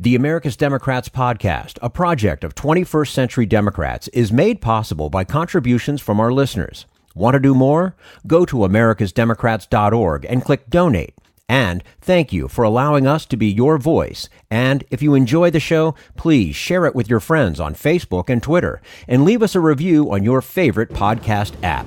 The America's Democrats podcast, a project of 21st Century Democrats, is made possible by contributions from our listeners. Want to do more? Go to americasdemocrats.org and click Donate. And thank you for allowing us to be your voice. And if you enjoy the show, please share it with your friends on Facebook and Twitter, and leave us a review on your favorite podcast app.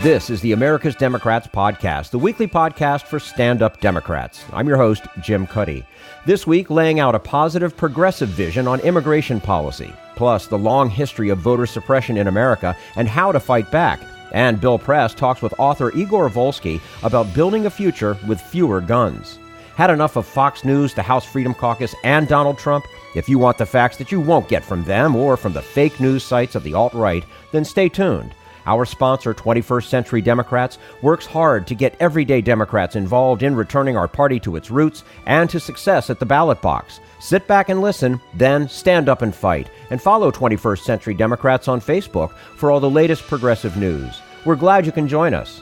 This is the America's Democrats podcast, the weekly podcast for stand-up Democrats. I'm your host, Jim Cuddy. This week, laying out a positive, progressive vision on immigration policy, plus the long history of voter suppression in America and how to fight back. And Bill Press talks with author Igor Volsky about building a future with fewer guns. Had enough of Fox News, the House Freedom Caucus, and Donald Trump? If you want the facts that you won't get from them or from the fake news sites of the alt-right, then stay tuned. Our sponsor, 21st Century Democrats, works hard to get everyday Democrats involved in returning our party to its roots and to success at the ballot box. Sit back and listen, then stand up and fight. And follow 21st Century Democrats on Facebook for all the latest progressive news. We're glad you can join us.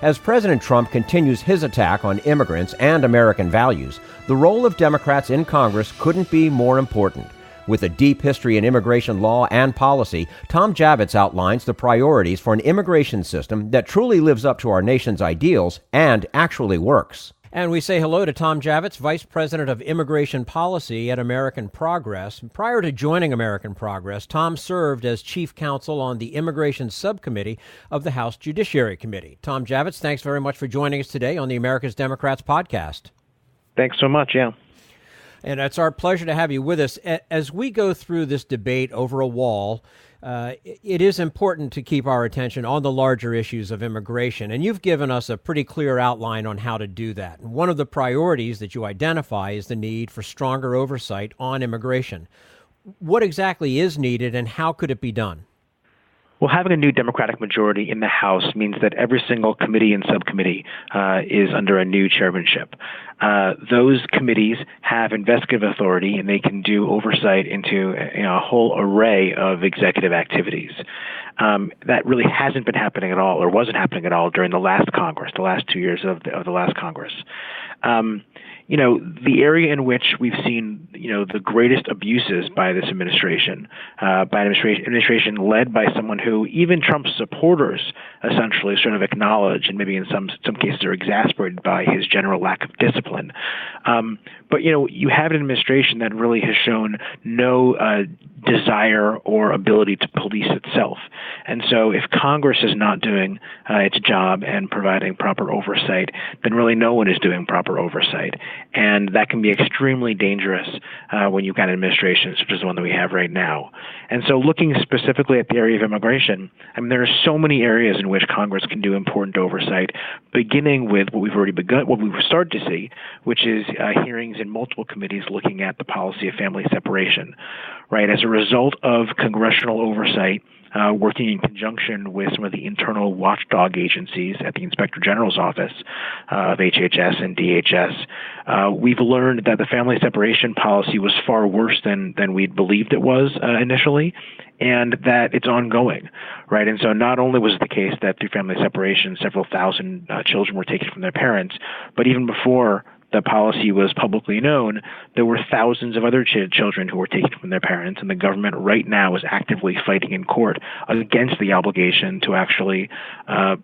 As President Trump continues his attack on immigrants and American values, the role of Democrats in Congress couldn't be more important. With a deep history in immigration law and policy, Tom Jawetz outlines the priorities for an immigration system that truly lives up to our nation's ideals and actually works. And we say hello to Tom Jawetz, Vice President of Immigration Policy at American Progress. Prior to joining American Progress, Tom served as Chief Counsel on the Immigration Subcommittee of the House Judiciary Committee. Tom Jawetz, thanks very much for joining us today on the America's Democrats podcast. Thanks so much, yeah. And it's our pleasure to have you with us. As we go through this debate over a wall, it is important to keep our attention on the larger issues of immigration. And you've given us a pretty clear outline on how to do that. And one of the priorities that you identify is the need for stronger oversight on immigration. What exactly is needed and how could it be done? Well, having a new Democratic majority in the House means that every single committee and subcommittee is under a new chairmanship. Those committees have investigative authority, and they can do oversight into a whole array of executive activities. That really hasn't been happening at all, or wasn't happening at all during the last Congress, the last 2 years of the last Congress. The area in which we've seen, the greatest abuses by this administration, by an administration led by someone who even Trump's supporters essentially sort of acknowledge, and maybe in some cases are exasperated by his general lack of discipline. But you have an administration that really has shown no desire or ability to police itself. And so if Congress is not doing its job and providing proper oversight, then really no one is doing proper oversight. And that can be extremely dangerous when you've got an administration such as the one that we have right now. And so looking specifically at the area of immigration, there are so many areas in which Congress can do important oversight, beginning with what we've started to see, which is hearings in multiple committees looking at the policy of family separation. Right, as a result of congressional oversight, working in conjunction with some of the internal watchdog agencies at the Inspector General's office of HHS and DHS, we've learned that the family separation policy was far worse than we'd believed it was initially, and that it's ongoing, right? And so not only was it the case that through family separation, several thousand children were taken from their parents, but even before the policy was publicly known, there were thousands of other children who were taken from their parents, and the government right now is actively fighting in court against the obligation to actually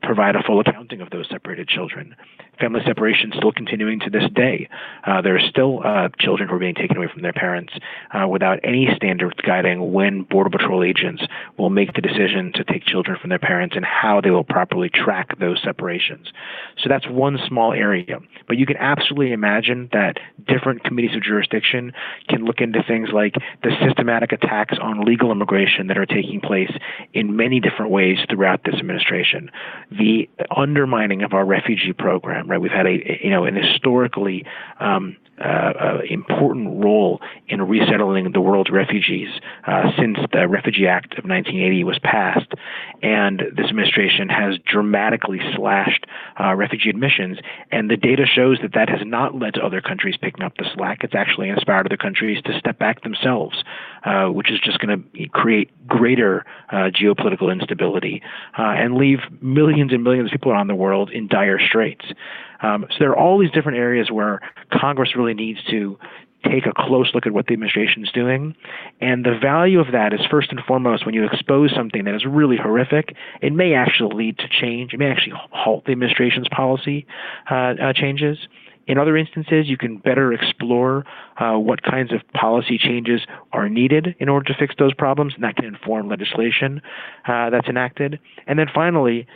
provide a full accounting of those separated children. Family separation is still continuing to this day. There are still children who are being taken away from their parents without any standards guiding when Border Patrol agents will make the decision to take children from their parents and how they will properly track those separations. So that's one small area. But you can absolutely imagine that different committees of jurisdiction can look into things like the systematic attacks on legal immigration that are taking place in many different ways throughout this administration. The undermining of our refugee program, right? We've had an historically important role in resettling the world's refugees since the Refugee Act of 1980 was passed. And this administration has dramatically slashed refugee admissions. And the data shows that that has not led to other countries picking up the slack. It's actually inspired other countries to step back themselves, which is just going to create greater geopolitical instability and leave millions and millions of people around the world in dire straits. So there are all these different areas where Congress really needs to take a close look at what the administration is doing. And the value of that is, first and foremost, when you expose something that is really horrific, it may actually lead to change. It may actually halt the administration's policy changes. In other instances, you can better explore what kinds of policy changes are needed in order to fix those problems, and that can inform legislation that's enacted. And then finally,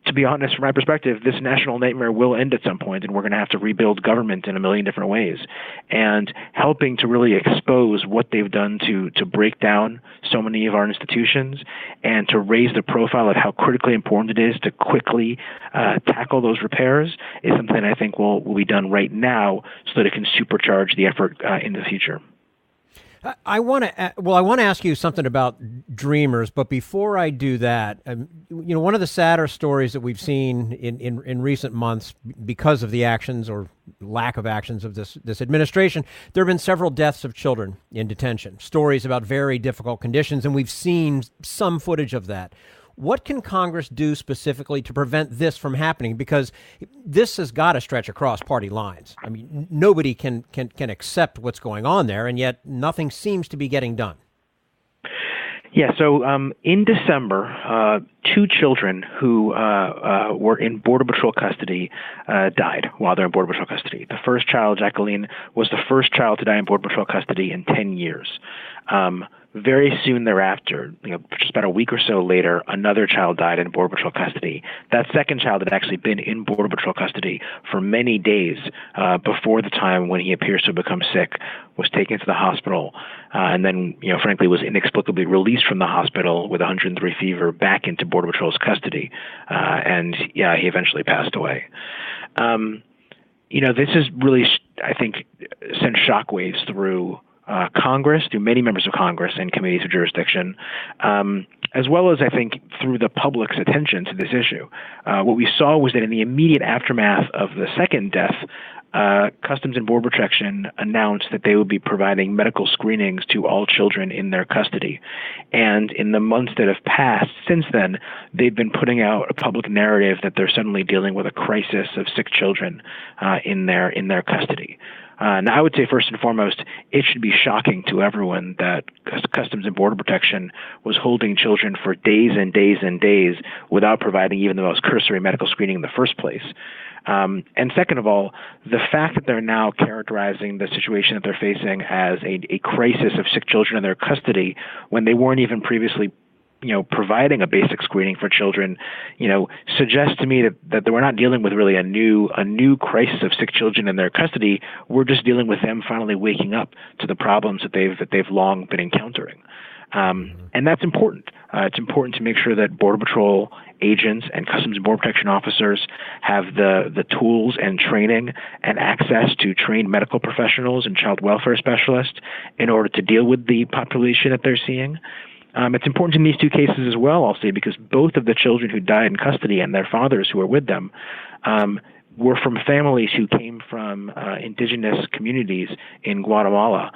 to be honest, from my perspective, this national nightmare will end at some point, and we're going to have to rebuild government in a million different ways. And helping to really expose what they've done to break down so many of our institutions and to raise the profile of how critically important it is to quickly tackle those repairs is something I think will be done right now so that it can supercharge the effort in the future. I want to ask you something about Dreamers, but before I do that, one of the sadder stories that we've seen in recent months because of the actions or lack of actions of this administration, there have been several deaths of children in detention, stories about very difficult conditions, and we've seen some footage of that. What can Congress do specifically to prevent this from happening? Because this has got to stretch across party lines. I mean, nobody can accept what's going on there, and yet nothing seems to be getting done. Yeah, so in December, 2 children who were in Border Patrol custody died while they're in Border Patrol custody. The first child, Jacqueline, was the first child to die in Border Patrol custody in 10 years. Very soon thereafter, just about a week or so later, another child died in Border Patrol custody. That second child had actually been in Border Patrol custody for many days before the time when he appears to have become sick, was taken to the hospital, and then, frankly, was inexplicably released from the hospital with 103 fever back into Border Patrol's custody. And he eventually passed away. This has really, I think, sent shockwaves through Congress, through many members of Congress and committees of jurisdiction, as well as, I think, through the public's attention to this issue. What we saw was that in the immediate aftermath of the second death, Customs and Border Protection announced that they would be providing medical screenings to all children in their custody. And in the months that have passed since then, they've been putting out a public narrative that they're suddenly dealing with a crisis of sick children in their custody. Now, I would say first and foremost, it should be shocking to everyone that Customs and Border Protection was holding children for days and days and days without providing even the most cursory medical screening in the first place. And second of all, the fact that they're now characterizing the situation that they're facing as a crisis of sick children in their custody when they weren't even previously providing a basic screening for children, suggests to me that we're not dealing with really a new crisis of sick children in their custody. We're just dealing with them finally waking up to the problems that they've long been encountering. And that's important. It's important to make sure that Border Patrol agents and Customs and Border Protection officers have the tools and training and access to trained medical professionals and child welfare specialists in order to deal with the population that they're seeing. It's important in these 2 cases as well, I'll say, because both of the children who died in custody and their fathers who were with them were from families who came from indigenous communities in Guatemala,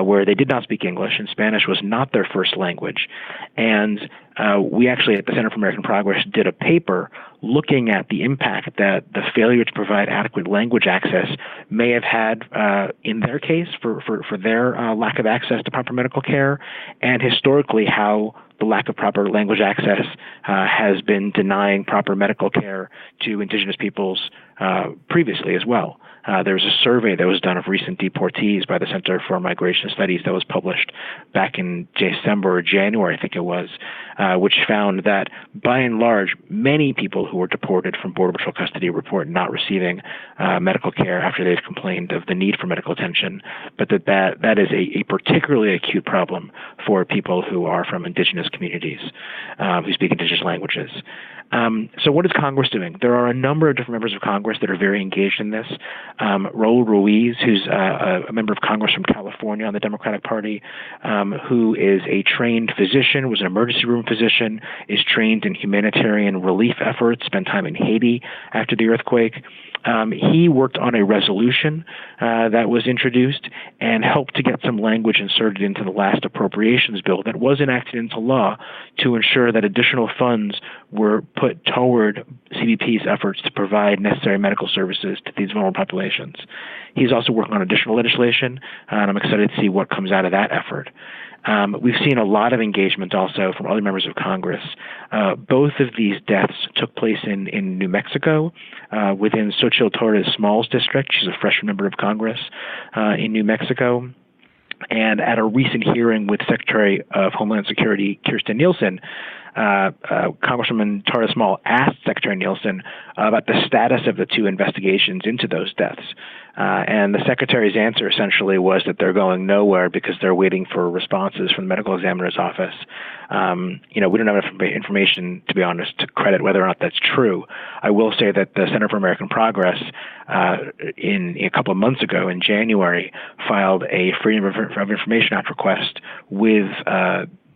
where they did not speak English and Spanish was not their first language. And we actually at the Center for American Progress did a paper looking at the impact that the failure to provide adequate language access may have had in their case for their lack of access to proper medical care, and historically how the lack of proper language access has been denying proper medical care to indigenous peoples previously as well. There was a survey that was done of recent deportees by the Center for Migration Studies that was published back in December or January, I think it was, which found that by and large, many people who were deported from Border Patrol custody report not receiving medical care after they've complained of the need for medical attention, but that is a particularly acute problem for people who are from indigenous communities who speak indigenous languages. So what is Congress doing? There are a number of different members of Congress that are very engaged in this. Raul Ruiz, who's a member of Congress from California on the Democratic Party, who is a trained physician, was an emergency room physician, is trained in humanitarian relief efforts, spent time in Haiti after the earthquake. He worked on a resolution that was introduced and helped to get some language inserted into the last appropriations bill that was enacted into law to ensure that additional funds were put toward CBP's efforts to provide necessary medical services to these vulnerable populations. He's also working on additional legislation, and I'm excited to see what comes out of that effort. We've seen a lot of engagement also from other members of Congress. Both of these deaths took place in New Mexico, within Xochitl Torres Smalls district. She's a freshman member of Congress in New Mexico. And at a recent hearing with Secretary of Homeland Security Kirstjen Nielsen, Congresswoman Torres Small asked Secretary Nielsen about the status of the two investigations into those deaths. And the Secretary's answer essentially was that they're going nowhere because they're waiting for responses from the medical examiner's office. We don't have enough information, to be honest, to credit whether or not that's true. I will say that the Center for American Progress, in a couple of months ago, in January, filed a Freedom of Information Act request with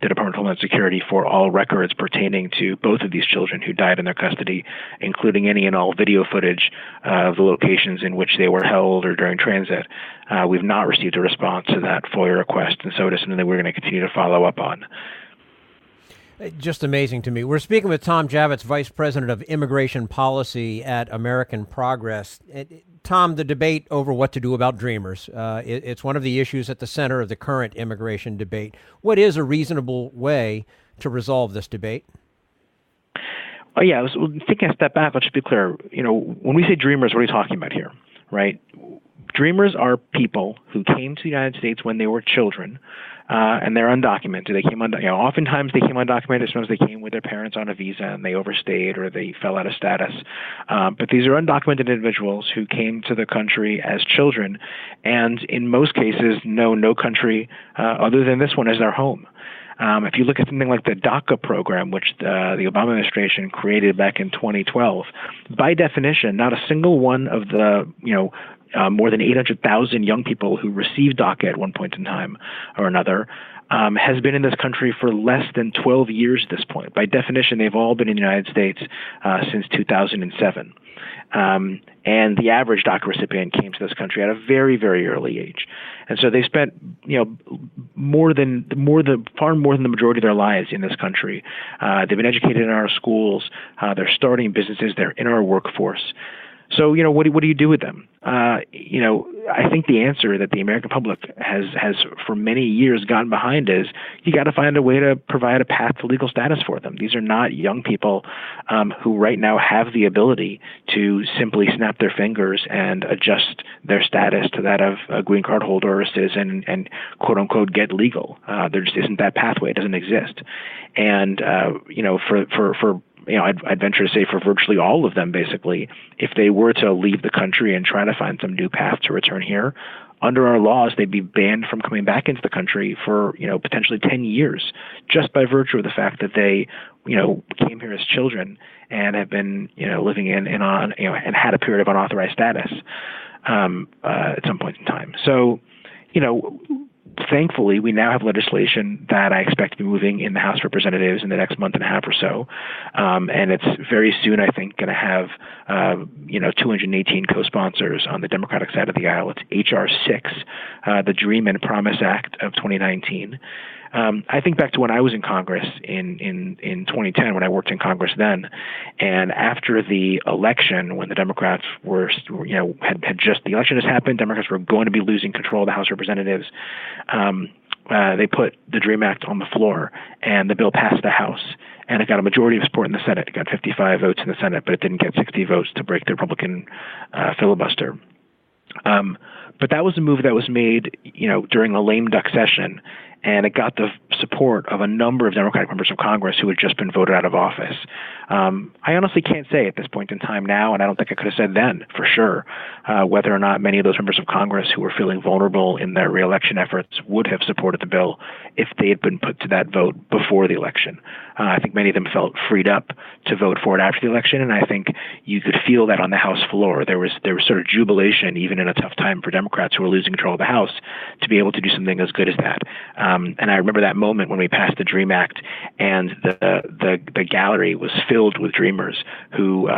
the Department of Homeland Security for all records pertaining to both of these children who died in their custody, including any and all video footage of the locations in which they were held or during transit. We've not received a response to that FOIA request, and so it is something that we're going to continue to follow up on. Just amazing to me. We're speaking with Tom Jawetz, Vice President of Immigration Policy at American Progress. Tom, the debate over what to do about Dreamers, it's one of the issues at the center of the current immigration debate. What is a reasonable way to resolve this debate? Oh, yeah, I was taking a step back. Let's just be clear. When we say Dreamers, what are we talking about here, right? Dreamers are people who came to the United States when they were children, and they're undocumented. They came oftentimes they came undocumented. Sometimes they came with their parents on a visa and they overstayed or they fell out of status. But these are undocumented individuals who came to the country as children, and in most cases know no country other than this one as their home. If you look at something like the DACA program, which the Obama administration created back in 2012, by definition, not a single one of the more than 800,000 young people who received DACA at one point in time or another has been in this country for less than 12 years at this point. By definition, they've all been in the United States since 2007. And the average DACA recipient came to this country at a very, very early age. And so they spent, far more than the majority of their lives in this country. They've been educated in our schools. They're starting businesses. They're in our workforce. So, what do you do with them? I think the answer that the American public has for many years gotten behind is you got to find a way to provide a path to legal status for them. These are not young people who right now have the ability to simply snap their fingers and adjust their status to that of a green card holder or a citizen and quote unquote get legal. There just isn't that pathway. It doesn't exist. And, I'd venture to say for virtually all of them, basically, if they were to leave the country and try to find some new path to return here, under our laws, they'd be banned from coming back into the country for, potentially 10 years, just by virtue of the fact that they, came here as children and have been, living and had a period of unauthorized status at some point in time. So, thankfully, we now have legislation that I expect to be moving in the House of Representatives in the next month and a half or so. And it's very soon, I think, going to have, 218 co-sponsors on the Democratic side of the aisle. It's H.R. 6, the Dream and Promise Act of 2019. I think back to when I was in Congress in 2010, when I worked in Congress then, and after the election, when the Democrats were, the election has happened, Democrats were going to be losing control of the House of Representatives. They put the DREAM Act on the floor, and the bill passed the House, and it got a majority of support in the Senate. It got 55 votes in the Senate, but it didn't get 60 votes to break the Republican filibuster. But that was a move that was made, during a lame duck session, and it got the support of a number of Democratic members of Congress who had just been voted out of office. I honestly can't say at this point in time now, and I don't think I could have said then for sure, whether or not many of those members of Congress who were feeling vulnerable in their reelection efforts would have supported the bill if they had been put to that vote before the election. I think many of them felt freed up to vote for it after the election, and I think you could feel that on the House floor. There was sort of jubilation, even in a tough time for Democrats who were losing control of the House, to be able to do something as good as that. And I remember that moment when we passed the DREAM Act, and the gallery was filled with Dreamers who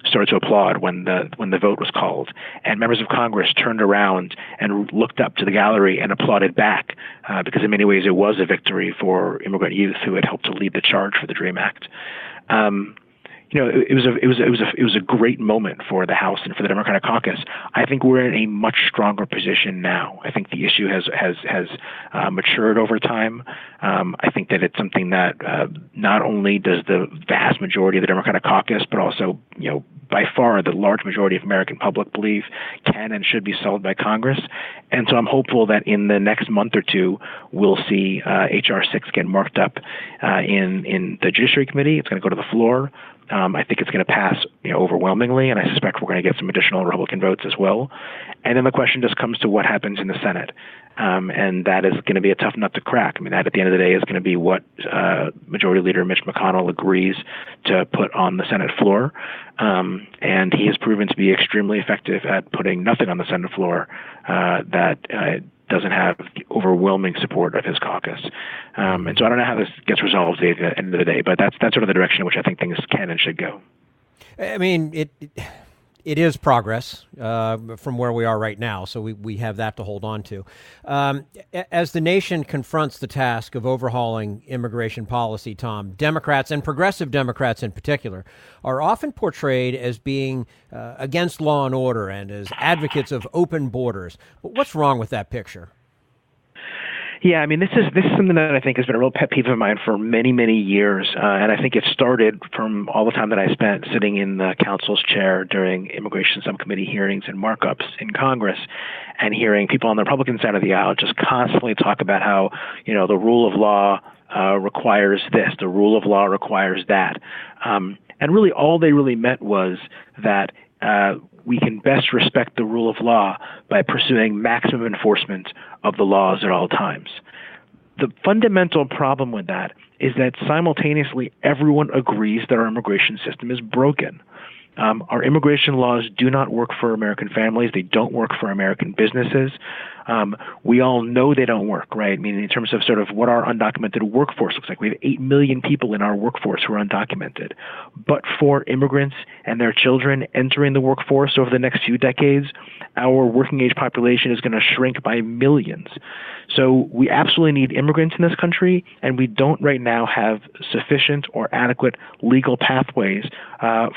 started to applaud when the vote was called. And members of Congress turned around and looked up to the gallery and applauded back, because in many ways it was a victory for immigrant youth who had helped to lead the charge for the DREAM Act. it was a great moment for the House and for the Democratic caucus. I think we're in a much stronger position now. I think the issue has matured over time. I think that it's something that not only does the vast majority of the Democratic caucus, but also by far the large majority of American public believe can and should be solved by Congress. And so I'm hopeful that in the next month or two, we'll see H.R. 6 get marked up in the Judiciary Committee. It's going to go to the floor. I think it's going to pass overwhelmingly, and I suspect we're going to get some additional Republican votes as well. And then the question just comes to what happens in the Senate. And that is going to be a tough nut to crack. I mean, that at the end of the day is going to be what Majority Leader Mitch McConnell agrees to put on the Senate floor. And he has proven to be extremely effective at putting nothing on the Senate floor that doesn't have the overwhelming support of his caucus. And so I don't know how this gets resolved at the end of the day, but that's sort of the direction in which I think things can and should go. I mean, it is progress from where we are right now, so we have that to hold on to. As the nation confronts the task of overhauling immigration policy, Tom, Democrats and progressive Democrats in particular are often portrayed as being against law and order and as advocates of open borders. But what's wrong with that picture? Yeah, I mean, this is something that I think has been a real pet peeve of mine for many, many years, and I think it started from all the time that I spent sitting in the council's chair during immigration subcommittee hearings and markups in Congress, and hearing people on the Republican side of the aisle just constantly talk about how the rule of law requires this, the rule of law requires that, and really all they really meant was that we can best respect the rule of law by pursuing maximum enforcement of the laws at all times. The fundamental problem with that is that simultaneously everyone agrees that our immigration system is broken. Our immigration laws do not work for American families. They don't work for American businesses. We all know they don't work, right? I mean, in terms of sort of what our undocumented workforce looks like, we have 8 million people in our workforce who are undocumented. But for immigrants and their children entering the workforce over the next few decades, our working age population is going to shrink by millions. So we absolutely need immigrants in this country, and we don't right now have sufficient or adequate legal pathways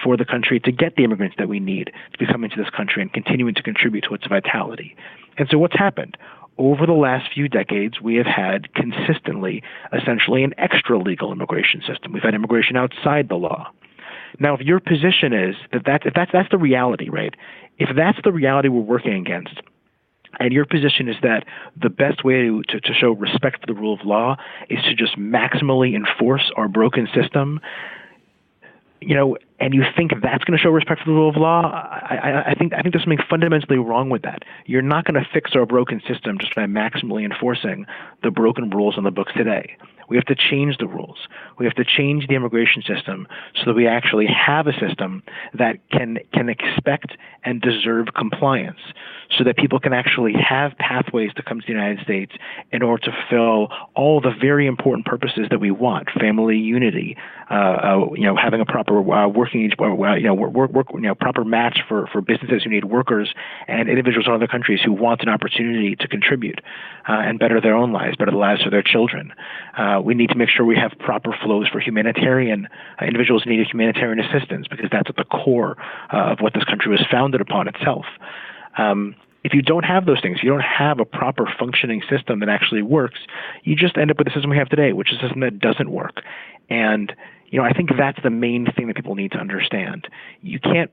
for the country to get the immigrants that we need to be coming to this country and continuing to contribute to its vitality. And so what's happened? Over the last few decades, we have had consistently, essentially, an extra-legal immigration system. We've had immigration outside the law. Now, if your position is that that's the reality, right? If that's the reality we're working against, and your position is that the best way to show respect for the rule of law is to just maximally enforce our broken system, and you think that's going to show respect for the rule of law, I think there's something fundamentally wrong with that. You're not going to fix our broken system just by maximally enforcing the broken rules on the books today. We have to change the rules. We have to change the immigration system so that we actually have a system that can expect and deserve compliance, so that people can actually have pathways to come to the United States in order to fulfill all the very important purposes that we want: family unity, having a proper working age, proper match for businesses who need workers and individuals in other countries who want an opportunity to contribute and better their own lives, better the lives of their children. We need to make sure we have proper flows for humanitarian individuals who need humanitarian assistance, because that's at the core of what this country was founded upon itself. If you don't have those things, you don't have a proper functioning system that actually works, you just end up with the system we have today, which is a system that doesn't work. And I think that's the main thing that people need to understand. You can't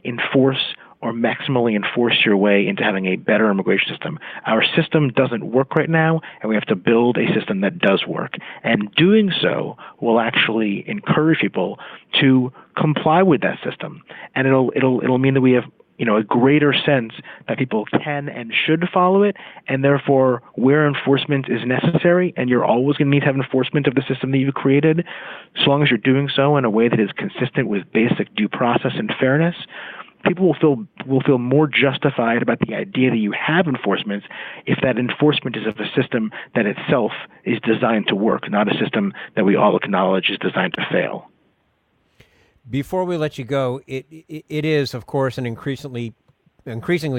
enforce or maximally enforce your way into having a better immigration system. Our system doesn't work right now, and we have to build a system that does work. And doing so will actually encourage people to comply with that system. And it'll mean that we have a greater sense that people can and should follow it, and therefore where enforcement is necessary, and you're always going to need to have enforcement of the system that you've created, so long as you're doing so in a way that is consistent with basic due process and fairness, people will feel more justified about the idea that you have enforcement if that enforcement is of a system that itself is designed to work, not a system that we all acknowledge is designed to fail. Before we let you go, it is, of course, an increasingly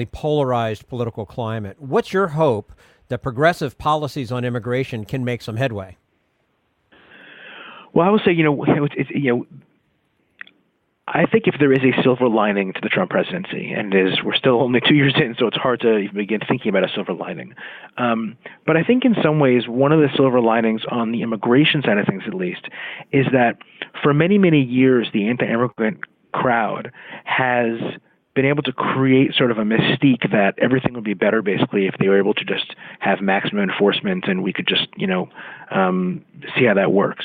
polarized political climate. What's your hope that progressive policies on immigration can make some headway? Well, I would say, I think if there is a silver lining to the Trump presidency, and we're still only 2 years in, so it's hard to even begin thinking about a silver lining. But I think in some ways, one of the silver linings on the immigration side of things, at least, is that for many, many years, the anti-immigrant crowd has been able to create sort of a mystique that everything would be better, basically, if they were able to just have maximum enforcement and we could just, see how that works.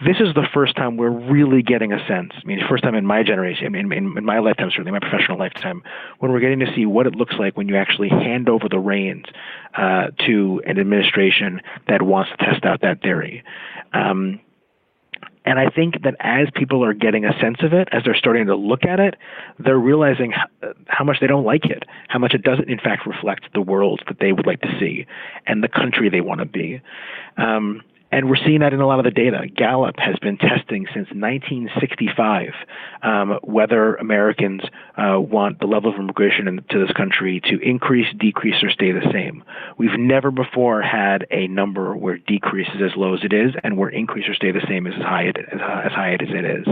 This is the first time we're really getting a sense. I mean, first time in my generation, in my lifetime, certainly my professional lifetime, when we're getting to see what it looks like when you actually hand over the reins to an administration that wants to test out that theory. And I think that as people are getting a sense of it, as they're starting to look at it, they're realizing how much they don't like it, how much it doesn't, in fact, reflect the world that they would like to see and the country they want to be. And we're seeing that in a lot of the data. Gallup has been testing since 1965 whether Americans want the level of immigration into this country to increase, decrease, or stay the same. We've never before had a number where decrease is as low as it is and where increase or stay the same is as high as it is.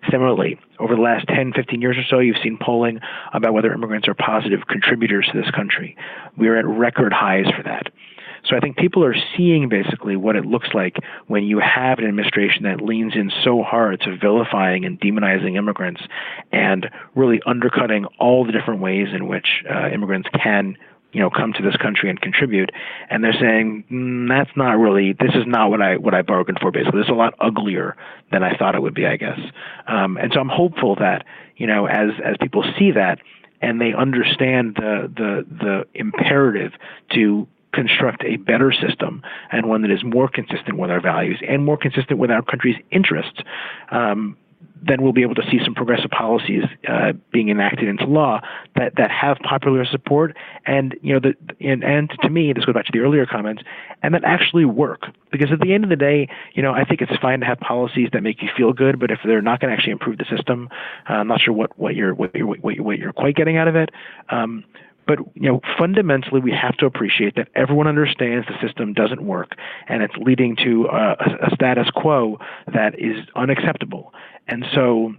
Similarly, over the last 10, 15 years or so, you've seen polling about whether immigrants are positive contributors to this country. We are at record highs for that. So I think people are seeing basically what it looks like when you have an administration that leans in so hard to vilifying and demonizing immigrants and really undercutting all the different ways in which immigrants can come to this country and contribute. And they're saying, this is not what I bargained for, basically. This is a lot uglier than I thought it would be, I guess. And so I'm hopeful that, as people see that and they understand the imperative to construct a better system and one that is more consistent with our values and more consistent with our country's interests, then we'll be able to see some progressive policies being enacted into law that have popular support and and to me, this goes back to the earlier comments, and that actually work. Because at the end of the day, I think it's fine to have policies that make you feel good, but if they're not going to actually improve the system, I'm not sure what you're quite getting out of it. But fundamentally, we have to appreciate that everyone understands the system doesn't work, and it's leading to a status quo that is unacceptable. And so,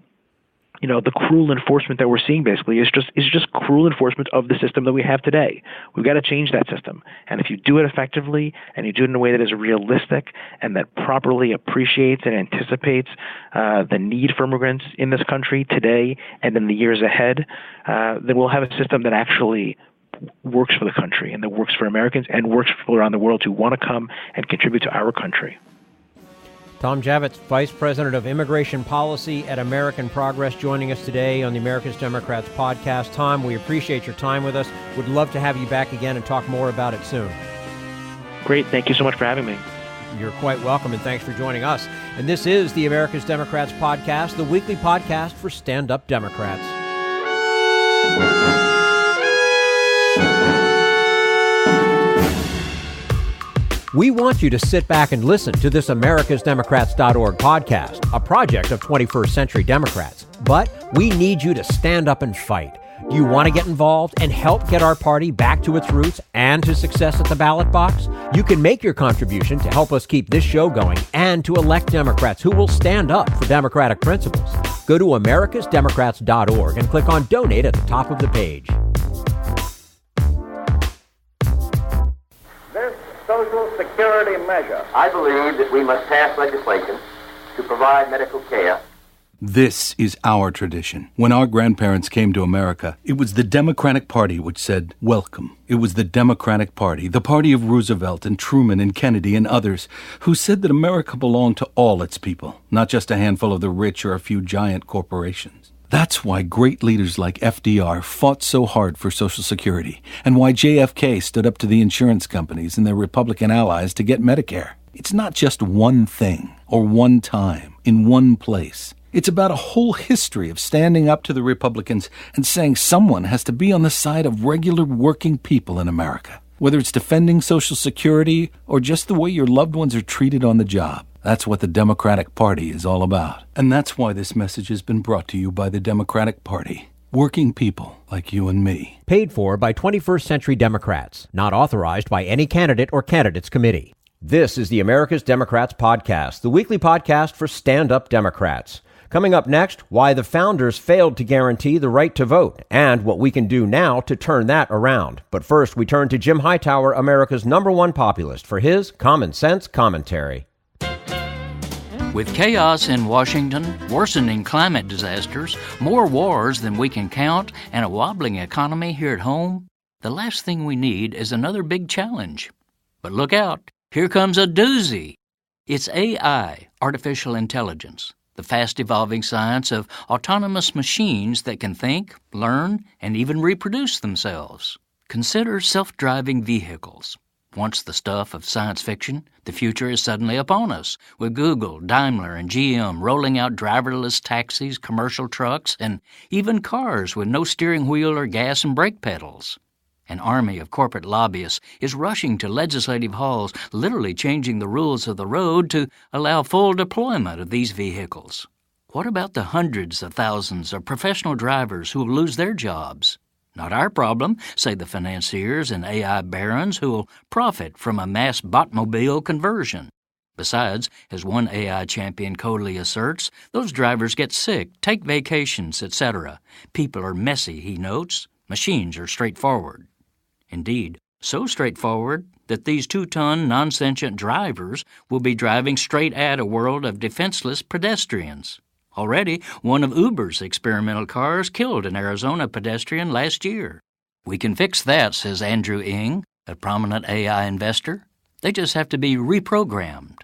the cruel enforcement that we're seeing basically is just cruel enforcement of the system that we have today. We've got to change that system. And if you do it effectively and you do it in a way that is realistic and that properly appreciates and anticipates the need for immigrants in this country today and in the years ahead, then we'll have a system that actually works for the country and that works for Americans and works for people around the world who want to come and contribute to our country. Tom Jawetz, Vice President of Immigration Policy at American Progress, joining us today on the America's Democrats podcast. Tom, we appreciate your time with us. Would love to have you back again and talk more about it soon. Great. Thank you so much for having me. You're quite welcome, and thanks for joining us. And this is the America's Democrats podcast, the weekly podcast for stand-up Democrats. We want you to sit back and listen to this americasdemocrats.org podcast, a project of 21st Century Democrats. But we need you to stand up and fight. Do you want to get involved and help get our party back to its roots and to success at the ballot box? You can make your contribution to help us keep this show going and to elect Democrats who will stand up for democratic principles. Go to americasdemocrats.org and click on Donate at the top of the page. Social Security measure. I believe that we must pass legislation to provide medical care. This is our tradition. When our grandparents came to America, it was the Democratic Party which said, welcome. It was the Democratic Party, the party of Roosevelt and Truman and Kennedy and others, who said that America belonged to all its people, not just a handful of the rich or a few giant corporations. That's why great leaders like FDR fought so hard for Social Security, and why JFK stood up to the insurance companies and their Republican allies to get Medicare. It's not just one thing, or one time, in one place. It's about a whole history of standing up to the Republicans and saying someone has to be on the side of regular working people in America, whether it's defending Social Security or just the way your loved ones are treated on the job. That's what the Democratic Party is all about. And that's why this message has been brought to you by the Democratic Party. Working people like you and me. Paid for by 21st Century Democrats. Not authorized by any candidate or candidates committee. This is the America's Democrats podcast, the weekly podcast for stand-up Democrats. Coming up next, why the founders failed to guarantee the right to vote and what we can do now to turn that around. But first, we turn to Jim Hightower, America's #1 populist, for his common sense commentary. With chaos in Washington, worsening climate disasters, more wars than we can count, and a wobbling economy here at home, the last thing we need is another big challenge. But look out, here comes a doozy. It's AI, artificial intelligence, the fast-evolving science of autonomous machines that can think, learn, and even reproduce themselves. Consider self-driving vehicles. Once the stuff of science fiction, the future is suddenly upon us, with Google, Daimler, and GM rolling out driverless taxis, commercial trucks, and even cars with no steering wheel or gas and brake pedals. An army of corporate lobbyists is rushing to legislative halls, literally changing the rules of the road to allow full deployment of these vehicles. What about the hundreds of thousands of professional drivers who will lose their jobs? Not our problem, say the financiers and AI barons who will profit from a mass botmobile conversion. Besides, as one AI champion coldly asserts, those drivers get sick, take vacations, etc. People are messy, he notes. Machines are straightforward. Indeed, so straightforward that these 2-ton, non-sentient drivers will be driving straight at a world of defenseless pedestrians. Already, one of Uber's experimental cars killed an Arizona pedestrian last year. We can fix that, says Andrew Ng, a prominent AI investor. They just have to be reprogrammed.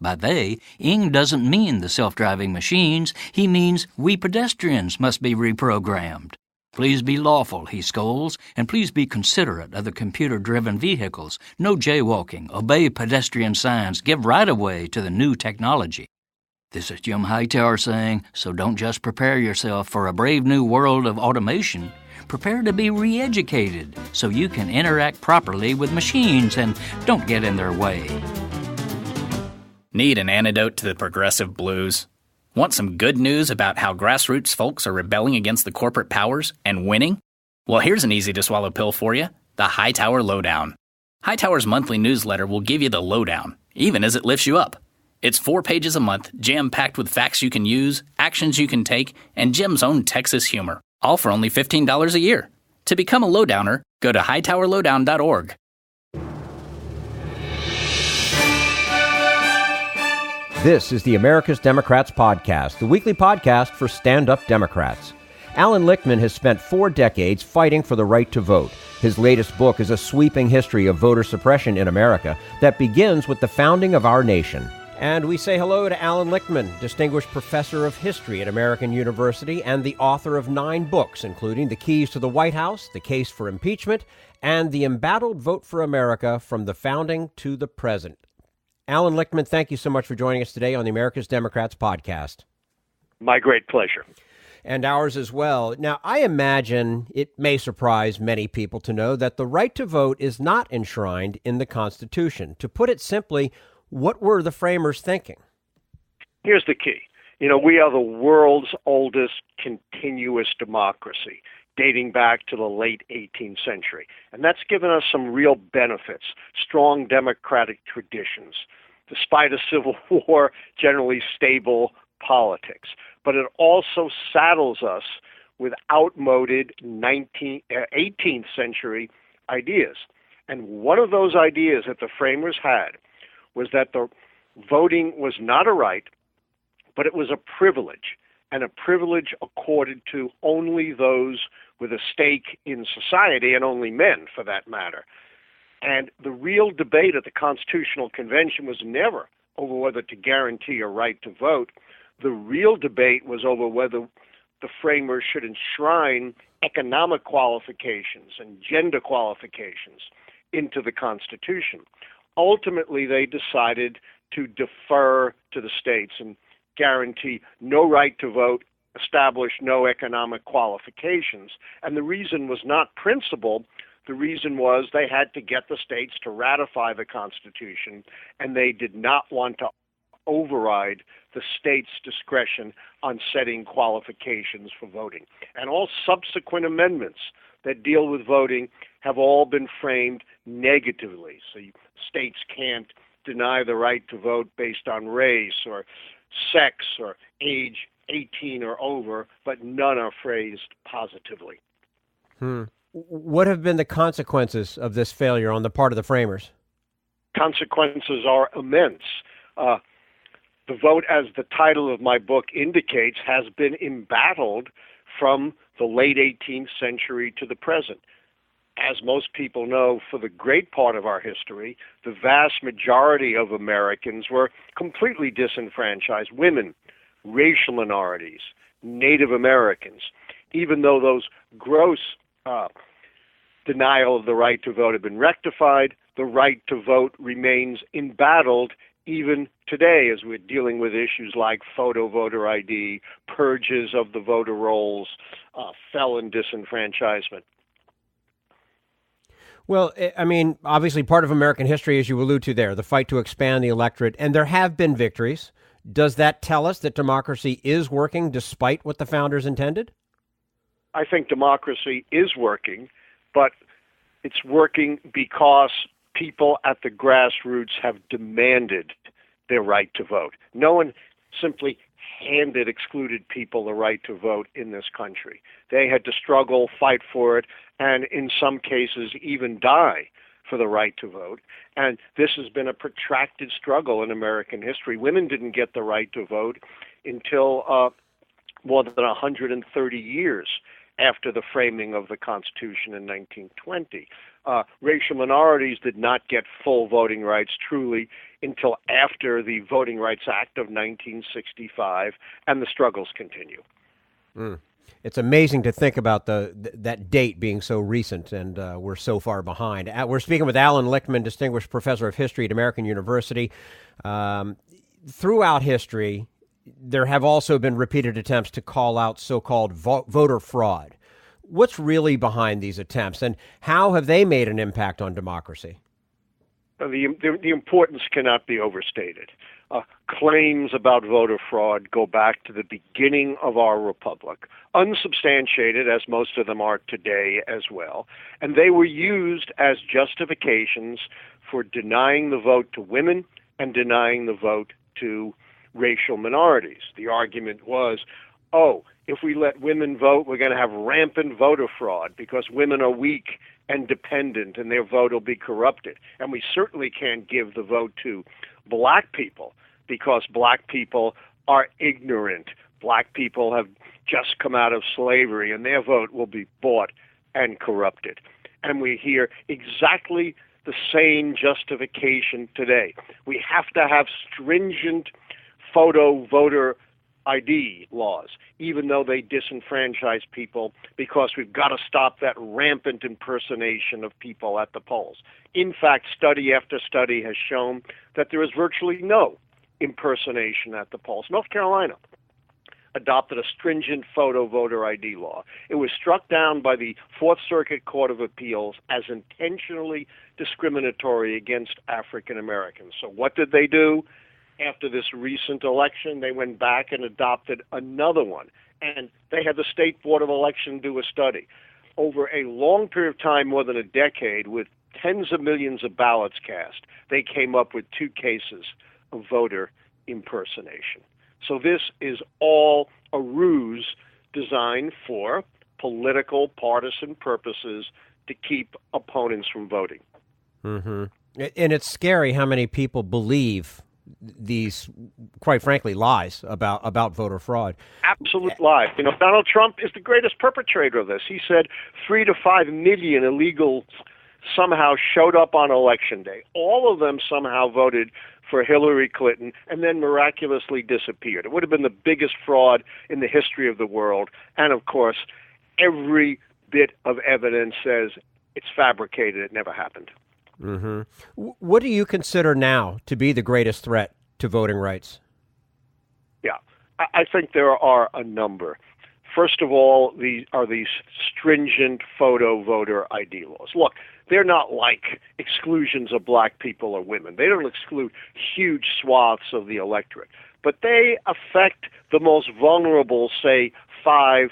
By they, Ng doesn't mean the self-driving machines. He means we pedestrians must be reprogrammed. Please be lawful, he scolds, and please be considerate of the computer-driven vehicles. No jaywalking, obey pedestrian signs, give right-of-way to the new technology. This is Jim Hightower saying, so don't just prepare yourself for a brave new world of automation. Prepare to be re-educated so you can interact properly with machines and don't get in their way. Need an antidote to the progressive blues? Want some good news about how grassroots folks are rebelling against the corporate powers and winning? Well, here's an easy-to-swallow pill for you, the Hightower Lowdown. Hightower's monthly newsletter will give you the lowdown, even as it lifts you up. It's 4 pages a month, jam-packed with facts you can use, actions you can take, and Jim's own Texas humor, all for only $15 a year. To become a lowdowner, go to hightowerlowdown.org. This is the America's Democrats podcast, the weekly podcast for stand-up Democrats. Allan Lichtman has spent 4 decades fighting for the right to vote. His latest book is a sweeping history of voter suppression in America that begins with the founding of our nation. And we say hello to Allan Lichtman, distinguished professor of history at American University and the author of 9 books, including The Keys to the White House, The Case for Impeachment, and The Embattled Vote for America from the Founding to the Present. Allan Lichtman, thank you so much for joining us today on the America's Democrats podcast. My great pleasure. And ours as well. Now, I imagine it may surprise many people to know that the right to vote is not enshrined in the Constitution. To put it simply, what were the framers thinking? Here's the key. We are the world's oldest continuous democracy, dating back to the late 18th century. And that's given us some real benefits, strong democratic traditions, despite a civil war, generally stable politics. But it also saddles us with outmoded 18th century ideas. And one of those ideas that the framers had was that the voting was not a right, but it was a privilege, and a privilege accorded to only those with a stake in society, and only men, for that matter. And the real debate at the Constitutional Convention was never over whether to guarantee a right to vote. The real debate was over whether the framers should enshrine economic qualifications and gender qualifications into the Constitution. Ultimately, they decided to defer to the states and guarantee no right to vote, establish no economic qualifications. And the reason was not principle. The reason was they had to get the states to ratify the Constitution, and they did not want to override the state's discretion on setting qualifications for voting. And all subsequent amendments that deal with voting have all been framed negatively. So states can't deny the right to vote based on race or sex or age, 18 or over, but none are phrased positively. What have been the consequences of this failure on the part of the framers? Consequences are immense. The vote, as the title of my book indicates, has been embattled from the late 18th century to the present. As most people know, for the great part of our history, the vast majority of Americans were completely disenfranchised. Women, racial minorities, Native Americans. Even though those gross denial of the right to vote have been rectified, the right to vote remains embattled even today as we're dealing with issues like photo voter ID, purges of the voter rolls, felon disenfranchisement. Well, I mean, obviously part of American history, as you allude to there, the fight to expand the electorate, and there have been victories. Does that tell us that democracy is working despite what the founders intended? I think democracy is working, but it's working because people at the grassroots have demanded their right to vote. No one simply handed excluded people the right to vote in this country. They had to struggle, fight for it, and in some cases even die for the right to vote. And this has been a protracted struggle in American history. Women didn't get the right to vote until more than 130 years after the framing of the Constitution in 1920. Racial minorities did not get full voting rights truly until after the Voting Rights Act of 1965, and the struggles continue. It's amazing to think about that date being so recent, and we're so far behind. We're speaking with Allan Lichtman, Distinguished Professor of History at American University. Throughout history, there have also been repeated attempts to call out so-called voter fraud. What's really behind these attempts, and how have they made an impact on democracy? The importance cannot be overstated. Claims about voter fraud go back to the beginning of our republic, unsubstantiated, as most of them are today as well, and they were used as justifications for denying the vote to women and denying the vote to racial minorities. The argument was, if we let women vote, we're going to have rampant voter fraud because women are weak and dependent and their vote will be corrupted. And we certainly can't give the vote to black people because black people are ignorant. Black people have just come out of slavery and their vote will be bought and corrupted. And we hear exactly the same justification today. We have to have stringent photo voter ID laws, even though they disenfranchise people, because we've got to stop that rampant impersonation of people at the polls. In fact, study after study has shown that there is virtually no impersonation at the polls. North Carolina adopted a stringent photo voter ID law. It was struck down by the Fourth Circuit Court of Appeals as intentionally discriminatory against African Americans. So what did they do? After this recent election, they went back and adopted another one. And they had the State Board of Election do a study. Over a long period of time, more than a decade, with tens of millions of ballots cast, they came up with 2 cases of voter impersonation. So this is all a ruse designed for political, partisan purposes to keep opponents from voting. Mm-hmm. And it's scary how many people believe these, quite frankly, lies about voter fraud. Absolute lies. Donald Trump is the greatest perpetrator of this. He said 3 to 5 million illegals somehow showed up on Election Day. All of them somehow voted for Hillary Clinton and then miraculously disappeared. It would have been the biggest fraud in the history of the world. And, of course, every bit of evidence says it's fabricated. It never happened. Mm-hmm. What do you consider now to be the greatest threat to voting rights? Yeah, I think there are a number. First of all, these stringent photo voter ID laws. Look, they're not like exclusions of black people or women. They don't exclude huge swaths of the electorate, but they affect the most vulnerable, say, 5%,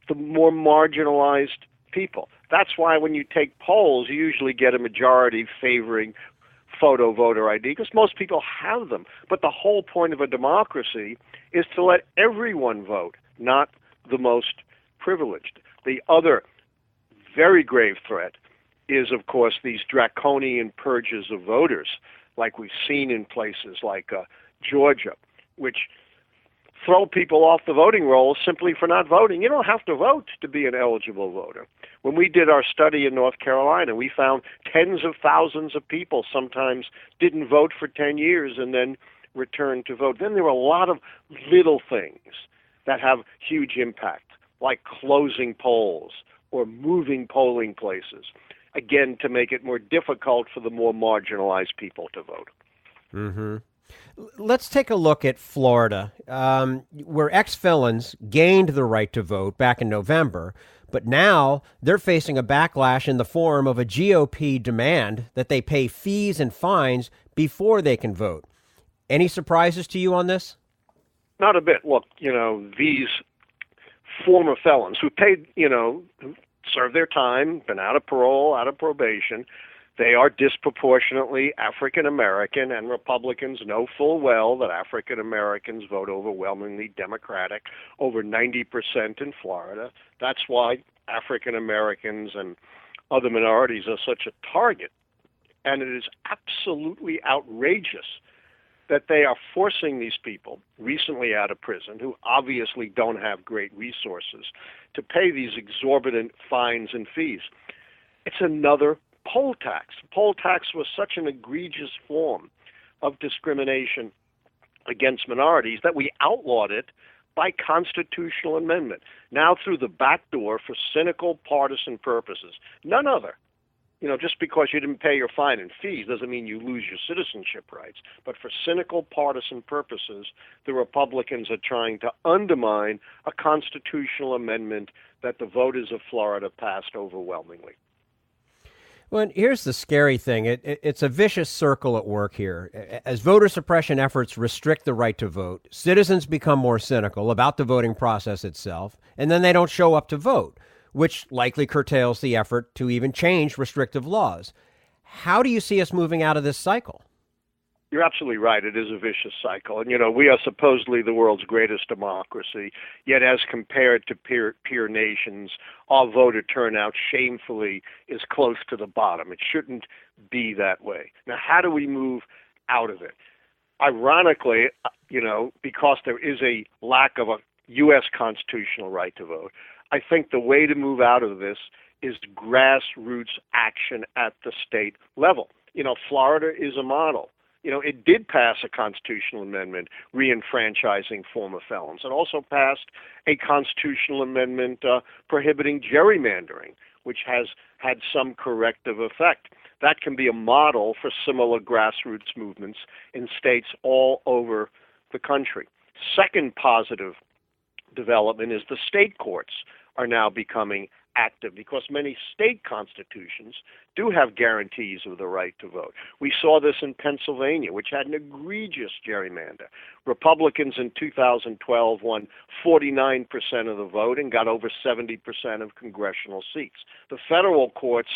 the more marginalized people. That's why when you take polls, you usually get a majority favoring photo voter ID because most people have them. But the whole point of a democracy is to let everyone vote, not the most privileged. The other very grave threat is, of course, these draconian purges of voters, like we've seen in places like Georgia, which throw people off the voting rolls simply for not voting. You don't have to vote to be an eligible voter. When we did our study in North Carolina, we found tens of thousands of people sometimes didn't vote for 10 years and then returned to vote. Then there were a lot of little things that have huge impact, like closing polls or moving polling places, again, to make it more difficult for the more marginalized people to vote. Mm-hmm. Let's take a look at Florida, where ex-felons gained the right to vote back in November, but now they're facing a backlash in the form of a GOP demand that they pay fees and fines before they can vote. Any surprises to you on this? Not a bit. Look, these former felons who paid, who served their time, been out of parole, out of probation, they are disproportionately African American, and Republicans know full well that African Americans vote overwhelmingly Democratic, over 90% in Florida. That's why African Americans and other minorities are such a target. And it is absolutely outrageous that they are forcing these people, recently out of prison, who obviously don't have great resources, to pay these exorbitant fines and fees. It's another poll tax. Poll tax was such an egregious form of discrimination against minorities that we outlawed it by constitutional amendment. Now through the back door for cynical partisan purposes. None other. Just because you didn't pay your fine and fees doesn't mean you lose your citizenship rights. But for cynical partisan purposes, the Republicans are trying to undermine a constitutional amendment that the voters of Florida passed overwhelmingly. Well, and here's the scary thing. It's a vicious circle at work here. As voter suppression efforts restrict the right to vote, citizens become more cynical about the voting process itself, and then they don't show up to vote, which likely curtails the effort to even change restrictive laws. How do you see us moving out of this cycle? You're absolutely right. It is a vicious cycle. And, we are supposedly the world's greatest democracy, yet as compared to peer nations, our voter turnout shamefully is close to the bottom. It shouldn't be that way. Now, how do we move out of it? Ironically, because there is a lack of a U.S. constitutional right to vote, I think the way to move out of this is grassroots action at the state level. Florida is a model. It did pass a constitutional amendment re-enfranchising former felons. It also passed a constitutional amendment prohibiting gerrymandering, which has had some corrective effect. That can be a model for similar grassroots movements in states all over the country. Second positive development is the state courts are now becoming active because many state constitutions do have guarantees of the right to vote. We saw this in Pennsylvania, which had an egregious gerrymander. Republicans in 2012 won 49% of the vote and got over 70% of congressional seats. The federal courts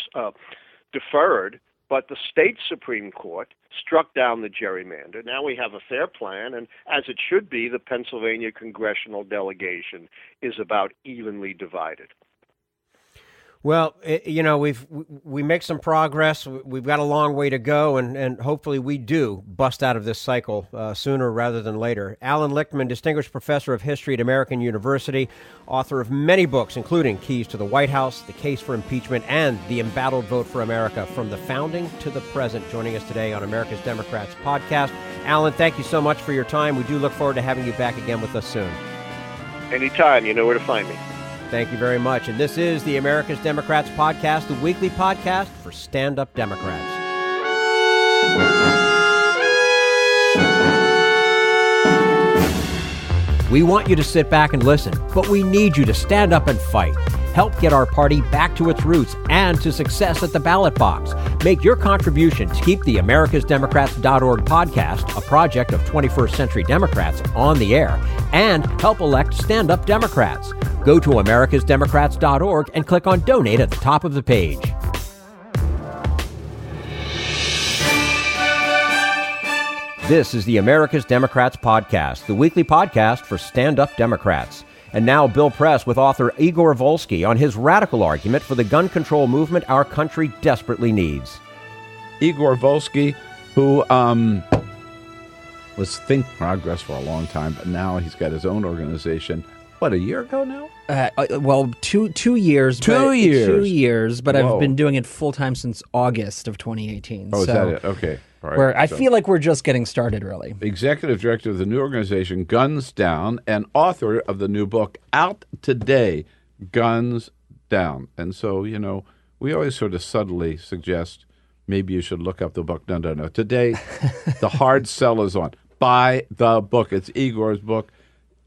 deferred, but the state Supreme Court struck down the gerrymander. Now we have a fair plan, and as it should be, the Pennsylvania congressional delegation is about evenly divided. Well, we make some progress. We've got a long way to go, and hopefully we do bust out of this cycle sooner rather than later. Allan Lichtman, Distinguished Professor of History at American University, author of many books, including Keys to the White House, The Case for Impeachment, and The Embattled Vote for America, From the Founding to the Present, joining us today on America's Democrats podcast. Allan, thank you so much for your time. We do look forward to having you back again with us soon. Anytime. You know where to find me. Thank you very much. And this is the America's Democrats podcast, the weekly podcast for stand-up Democrats. We want you to sit back and listen, but we need you to stand up and fight. Help get our party back to its roots and to success at the ballot box. Make your contribution to keep the AmericasDemocrats.org podcast, a project of 21st Century Democrats, on the air, and help elect stand-up Democrats. Go to AmericasDemocrats.org and click on Donate at the top of the page. This is the America's Democrats Podcast, the weekly podcast for stand-up Democrats. And now Bill Press with author Igor Volsky on his radical argument for the gun control movement our country desperately needs. Igor Volsky, who was Think Progress for a long time, but now he's got his own organization. What, a year ago now? Well, two years. 2 years. 2 years, but Whoa. I've been doing it full-time since August of 2018. Oh, is that it? Okay. All right. Where I feel like we're just getting started, really. Executive director of the new organization, Guns Down, and author of the new book out today, Guns Down. And so, you know, we always sort of subtly suggest maybe you should look up the book. No. Today, the hard sell is on. Buy the book. It's Igor's book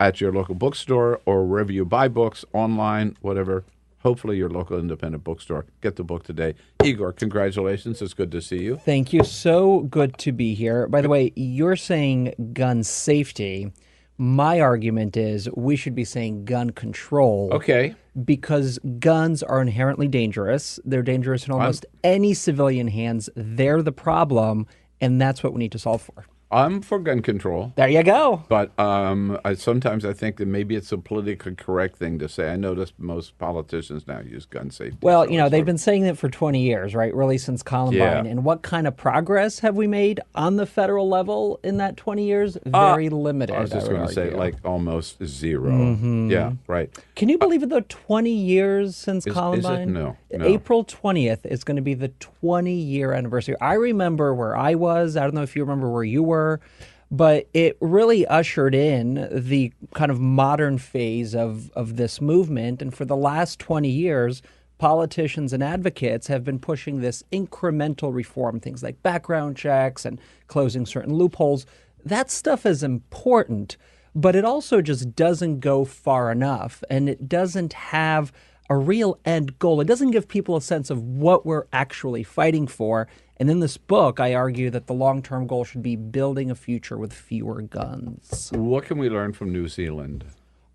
at your local bookstore or wherever you buy books, online, whatever. Hopefully your local independent bookstore. Get the book today. Igor, congratulations. It's good to see you. Thank you. So good to be here. By the way, you're saying gun safety. My argument is we should be saying gun control. Okay. Because guns are inherently dangerous. They're dangerous in almost any civilian hands. They're the problem, and that's what we need to solve for. I'm for gun control. There you go. But sometimes I think that maybe it's a politically correct thing to say. I notice most politicians now use gun safety. Well, you know, they've been saying that for 20 years, right? Really since Columbine. Yeah. And what kind of progress have we made on the federal level in that 20 years? Very limited, I was just going to say, like, almost zero. Mm-hmm. Yeah, right. Can you believe it, though? 20 years since Columbine? Is it? No. April 20th is going to be the 20-year anniversary. I remember where I was. I don't know if you remember where you were. But it really ushered in the kind of modern phase of this movement. And for the last 20 years, politicians and advocates have been pushing this incremental reform, things like background checks and closing certain loopholes. That stuff is important, but it also just doesn't go far enough. And it doesn't have a real end goal. It doesn't give people a sense of what we're actually fighting for. And in this book, I argue that the long-term goal should be building a future with fewer guns. What can we learn from New Zealand?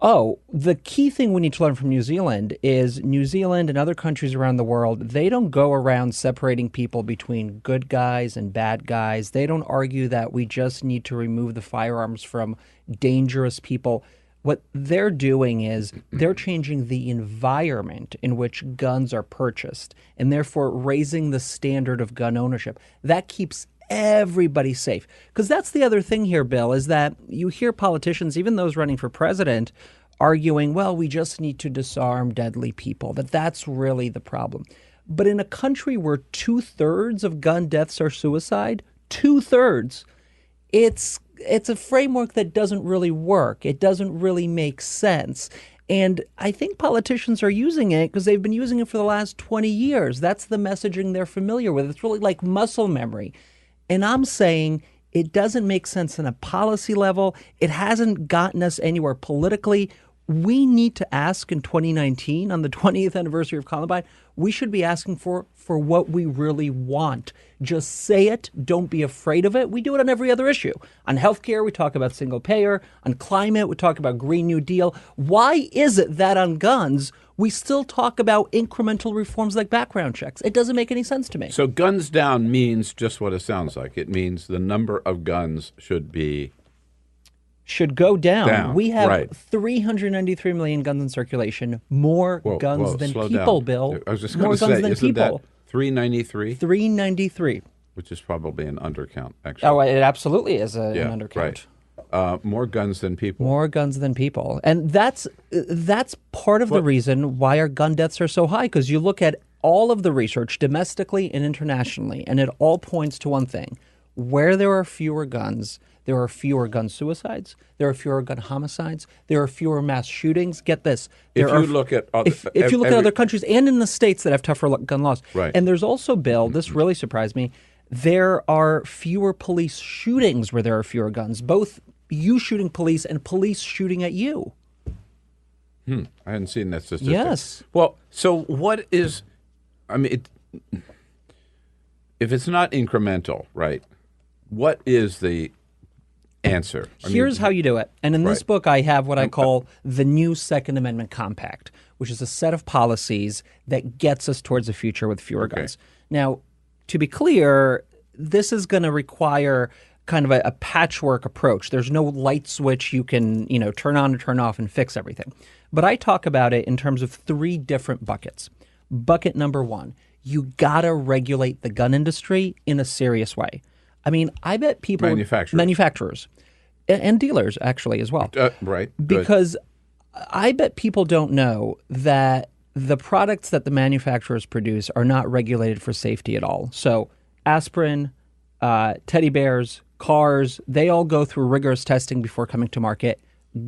Oh, the key thing we need to learn from New Zealand is New Zealand and other countries around the world, they don't go around separating people between good guys and bad guys. They don't argue that we just need to remove the firearms from dangerous people. What they're doing is they're changing the environment in which guns are purchased and therefore raising the standard of gun ownership. That keeps everybody safe. Because that's the other thing here, Bill, is that you hear politicians, even those running for president, arguing, well, we just need to disarm deadly people, that's really the problem. But in a country where 2/3 of gun deaths are suicide, 2/3, it's a framework that doesn't really work. It doesn't really make sense. And I think politicians are using it because they've been using it for the last 20 years. That's the messaging they're familiar with. It's really like muscle memory. And I'm saying it doesn't make sense on a policy level. It hasn't gotten us anywhere politically. We need to ask in 2019, on the 20th anniversary of Columbine, we should be asking for what we really want. Just say it. Don't be afraid of it. We do it on every other issue. On healthcare, we talk about single payer. On climate, we talk about Green New Deal. Why is it that on guns, we still talk about incremental reforms like background checks? It doesn't make any sense to me. So guns down means just what it sounds like. It means the number of guns should go down. We have right. 393 million guns in circulation, more guns than slow people, down. Bill. I was just more going to guns say, than isn't people. that 393? 393. Which is probably an undercount, actually. Oh, it absolutely is an undercount. Right. More guns than people. More guns than people. And that's part of the reason why our gun deaths are so high, because you look at all of the research domestically and internationally, and it all points to one thing. Where there are fewer guns, there are fewer gun suicides, there are fewer gun homicides, there are fewer mass shootings. Get this. If you look at other countries and in the states that have tougher gun laws. Right. And there's also, Bill, this really surprised me, there are fewer police shootings where there are fewer guns, both you shooting police and police shooting at you. I hadn't seen that statistic. Yes. Well, so what is, if it's not incremental, right, what is the answer? Here's how you do it. And in this Right. book, I have what I call the new Second Amendment Compact, which is a set of policies that gets us towards a future with fewer guns. Now, to be clear, this is going to require kind of a patchwork approach. There's no light switch you can, turn on or turn off and fix everything. But I talk about it in terms of 3 different buckets. Bucket number 1, you gotta regulate the gun industry in a serious way. I mean, I bet people... Manufacturers. And dealers, actually, as well. Right. Because I bet people don't know that the products that the manufacturers produce are not regulated for safety at all. So aspirin, teddy bears, cars, they all go through rigorous testing before coming to market.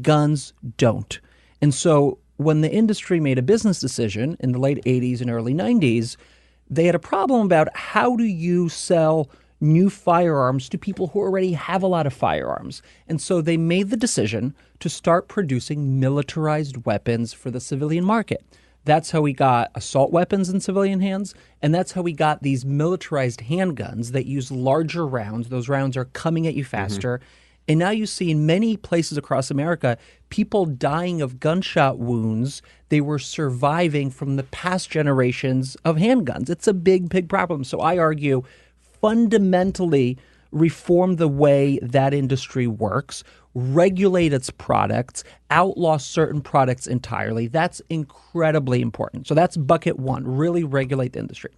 Guns don't. And so when the industry made a business decision in the late 80s and early 90s, they had a problem about how do you sell new firearms to people who already have a lot of firearms. And so they made the decision to start producing militarized weapons for the civilian market. That's how we got assault weapons in civilian hands, and that's how we got these militarized handguns that use larger rounds. Those rounds are coming at you faster. And now you see in many places across America, people dying of gunshot wounds. They were surviving from the past generations of handguns. It's a big, big problem. So I argue fundamentally reform the way that industry works, regulate its products, outlaw certain products entirely. That's incredibly important. So that's bucket 1, really regulate the industry.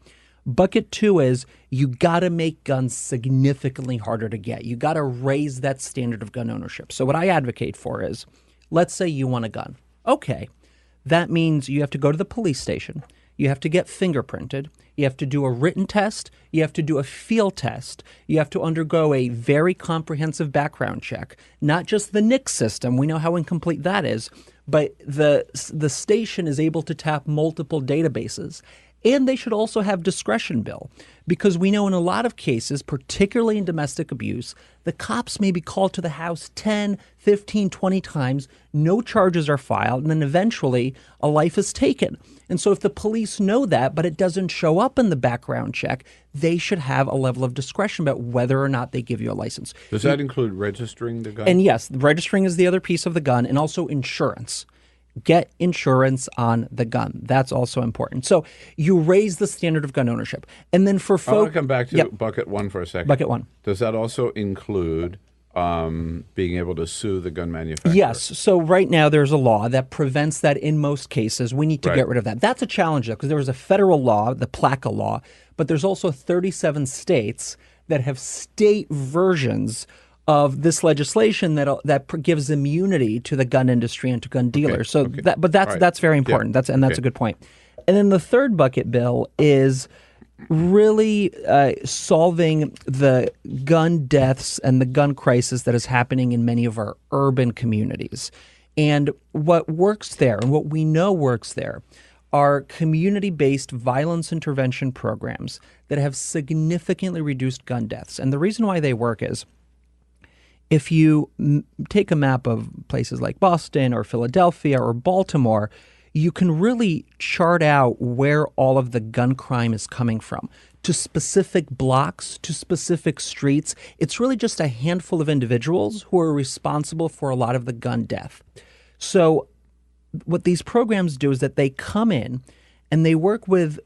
Bucket 2 is you got to make guns significantly harder to get. You got to raise that standard of gun ownership. So what I advocate for is, let's say you want a gun. Okay, that means you have to go to the police station. You have to get fingerprinted. You have to do a written test. You have to do a field test. You have to undergo a very comprehensive background check. Not just the NICS system. We know how incomplete that is. But the station is able to tap multiple databases. And they should also have discretion, Bill, because we know in a lot of cases, particularly in domestic abuse, the cops may be called to the house 10, 15, 20 times, no charges are filed, and then eventually a life is taken. And so if the police know that, but it doesn't show up in the background check, they should have a level of discretion about whether or not they give you a license. Does that include registering the gun? And yes, registering is the other piece of the gun, and also insurance. Get insurance on the gun. That's also important. So you raise the standard of gun ownership. And then for folks... I want to come back to bucket 1 for a second. Bucket 1. Does that also include being able to sue the gun manufacturer? Yes. So right now there's a law that prevents that in most cases. We need to get rid of that. That's a challenge, though, because there was a federal law, the PLACA law, but there's also 37 states that have state versions of this legislation that gives immunity to the gun industry and to gun dealers. That's very important. That's a good point. And then the third bucket, Bill, is really solving the gun deaths and the gun crisis that is happening in many of our urban communities. And what works there, and what we know works there, are community-based violence intervention programs that have significantly reduced gun deaths. And the reason why they work is, if you take a map of places like Boston or Philadelphia or Baltimore, you can really chart out where all of the gun crime is coming from, to specific blocks, to specific streets. It's really just a handful of individuals who are responsible for a lot of the gun death. So what these programs do is that they come in and they work with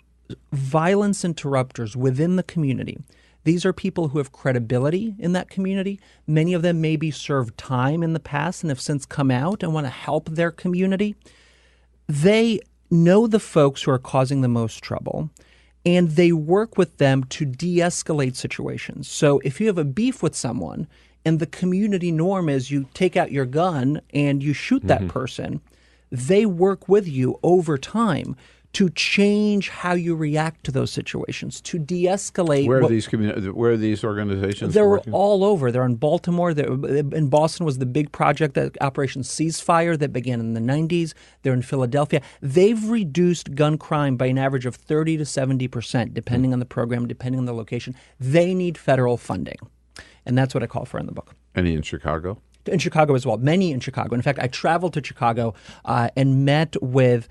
violence interrupters within the community. These are people who have credibility in that community. Many of them maybe served time in the past and have since come out and want to help their community. They know the folks who are causing the most trouble, and they work with them to de-escalate situations. So if you have a beef with someone and the community norm is you take out your gun and you shoot that person, they work with you over time to change how you react to those situations, to de-escalate. Where are these organizations They're working? all over. They're in Baltimore. In Boston was the big project, that Operation Ceasefire, that began in the 90s. They're in Philadelphia. They've reduced gun crime by an average of 30 to 70%, depending on the program, depending on the location. They need federal funding. And that's what I call for in the book. Any in Chicago? In Chicago as well. Many in Chicago. In fact, I traveled to Chicago and met with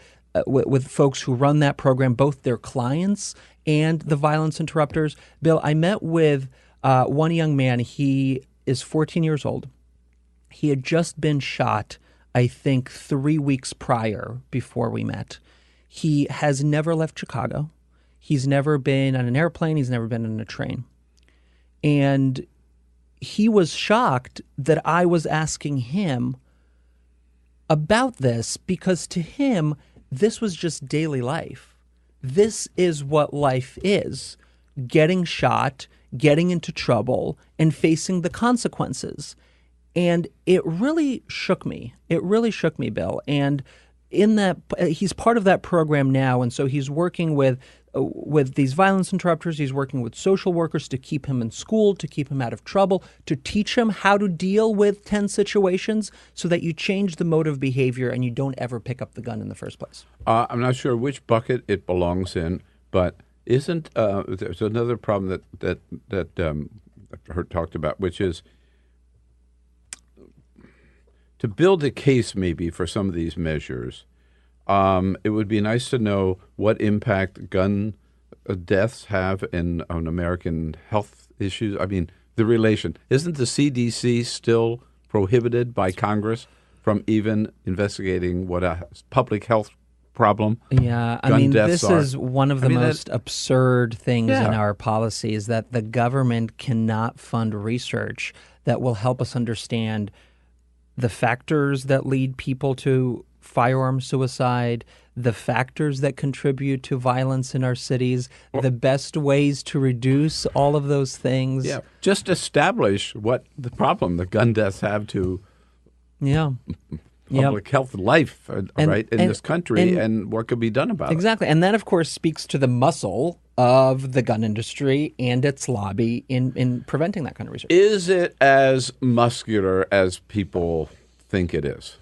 folks who run that program, both their clients and the violence interrupters. Bill, I met with one young man. He is 14 years old. He had just been shot, I think, 3 weeks prior before we met. He has never left Chicago. He's never been on an airplane. He's never been on a train. And he was shocked that I was asking him about this because to him, this was just daily life. This is what life is: getting shot, getting into trouble, and facing the consequences. And it really shook me. It really shook me, Bill. And in that, he's part of that program now, and so he's working with these violence interrupters. He's working with social workers to keep him in school, to keep him out of trouble, to teach him how to deal with tense situations so that you change the mode of behavior and you don't ever pick up the gun in the first place. I'm not sure which bucket it belongs in, but isn't there's another problem that I've heard talked about, which is to build a case maybe for some of these measures. It would be nice to know what impact gun deaths have on American health issues. I mean, the relation. Isn't the CDC still prohibited by Congress from even investigating what a public health problem? Yeah, I mean, this is one of the most absurd things in our policy is that the government cannot fund research that will help us understand the factors that lead people to firearm suicide, the factors that contribute to violence in our cities, the best ways to reduce all of those things. Yeah, just establish what the problem the gun deaths have to public health life, right, in this country, and what could be done about it. Exactly. And that, of course, speaks to the muscle of the gun industry and its lobby in preventing that kind of research. Is it as muscular as people think it is?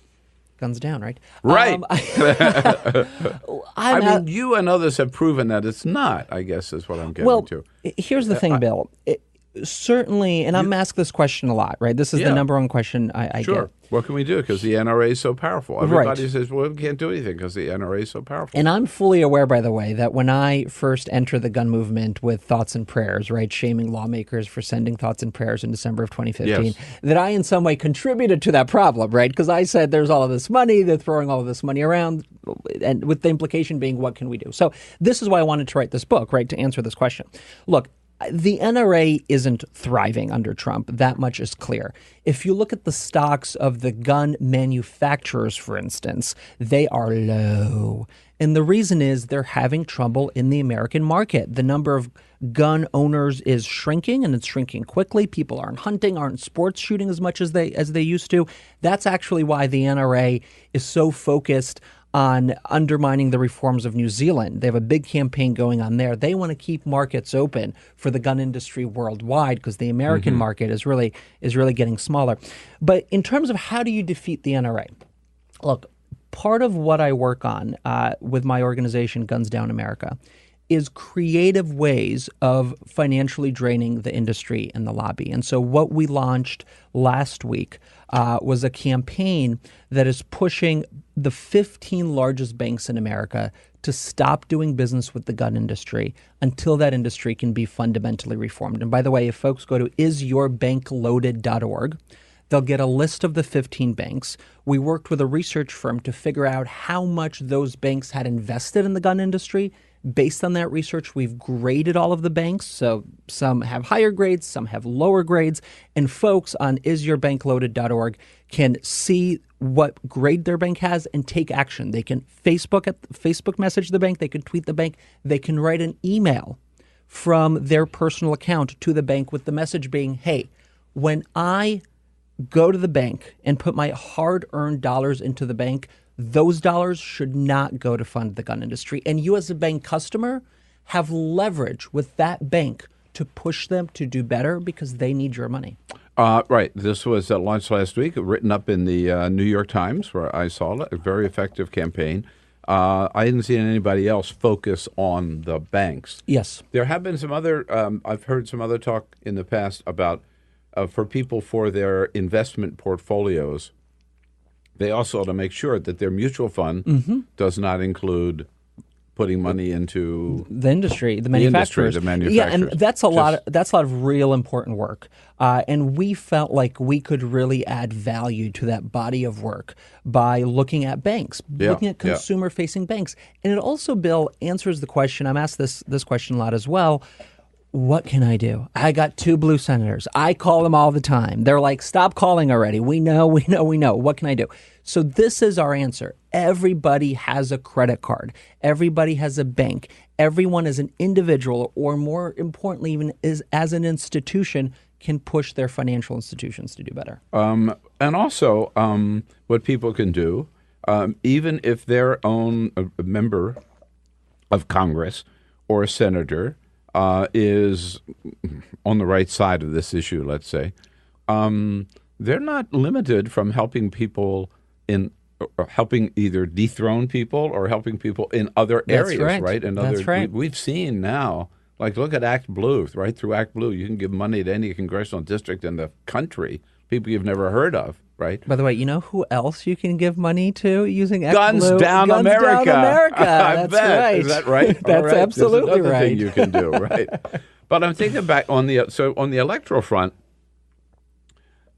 Guns down, right? Right. I mean, you and others have proven that it's not, I guess, is what I'm getting to. Here's the thing, Bill. Certainly, and I'm asked this question a lot, right? This is the number one question I get. What can we do? Because the NRA is so powerful. Everybody says, well, we can't do anything because the NRA is so powerful. And I'm fully aware, by the way, that when I first entered the gun movement with thoughts and prayers, right, shaming lawmakers for sending thoughts and prayers in December of 2015, that I in some way contributed to that problem, right? Because I said there's all of this money, they're throwing all of this money around, and with the implication being, what can we do? So this is why I wanted to write this book, right, to answer this question. Look, the NRA isn't thriving under Trump. That much is clear. If you look at the stocks of the gun manufacturers, for instance, they are low. And the reason is they're having trouble in the American market. The number of gun owners is shrinking, and it's shrinking quickly. People aren't hunting, aren't sports shooting as much as they used to. That's actually why the NRA is so focused on undermining the reforms of New Zealand. They have a big campaign going on there. They want to keep markets open for the gun industry worldwide because the American market is really getting smaller. But in terms of how do you defeat the NRA? Look, part of what I work on with my organization, Guns Down America, is creative ways of financially draining the industry and the lobby. And so what we launched last week was a campaign that is pushing the 15 largest banks in America to stop doing business with the gun industry until that industry can be fundamentally reformed. And by the way, if folks go to isyourbankloaded.org, they'll get a list of the 15 banks. We worked with a research firm to figure out how much those banks had invested in the gun industry. Based on that research, we've graded all of the banks. So some have higher grades, some have lower grades. And folks on isyourbankloaded.org can see what grade their bank has and take action. They can Facebook message the bank. They can tweet the bank. They can write an email from their personal account to the bank with the message being, hey, when I go to the bank and put my hard-earned dollars into the bank, those dollars should not go to fund the gun industry. And you as a bank customer have leverage with that bank to push them to do better because they need your money. Right. This was launched last week, written up in the New York Times, where I saw it. A very effective campaign. I didn't see anybody else focus on the banks. Yes. There have been some other, I've heard some other talk in the past about for people for their investment portfolios, they also ought to make sure that their mutual fund does not include putting money into the industry, the manufacturers. Yeah, and that's a lot of real important work. And we felt like we could really add value to that body of work by looking at banks, looking at consumer-facing banks. And it also, Bill, answers the question. I'm asked this question a lot as well. what can I do? I got 2 blue senators. I call them all the time. They're like, stop calling already. We know. What can I do? So this is our answer. Everybody has a credit card. Everybody has a bank. Everyone as an individual, or more importantly, even as an institution, can push their financial institutions to do better. And also, what people can do, even if they're a member of Congress or a senator is on the right side of this issue, let's say, they're not limited from helping people helping either dethrone people or helping people in other areas, right? And That's right. We've seen now, like, look at Act Blue, right? Through Act Blue, you can give money to any congressional district in the country, people you've never heard of, right? By the way, you know who else you can give money to using Act Guns Blue? Down Guns America. Down America. I That's bet. right. Is that right? That's right. absolutely There's another right. thing you can do, right? But I'm thinking back on the electoral front.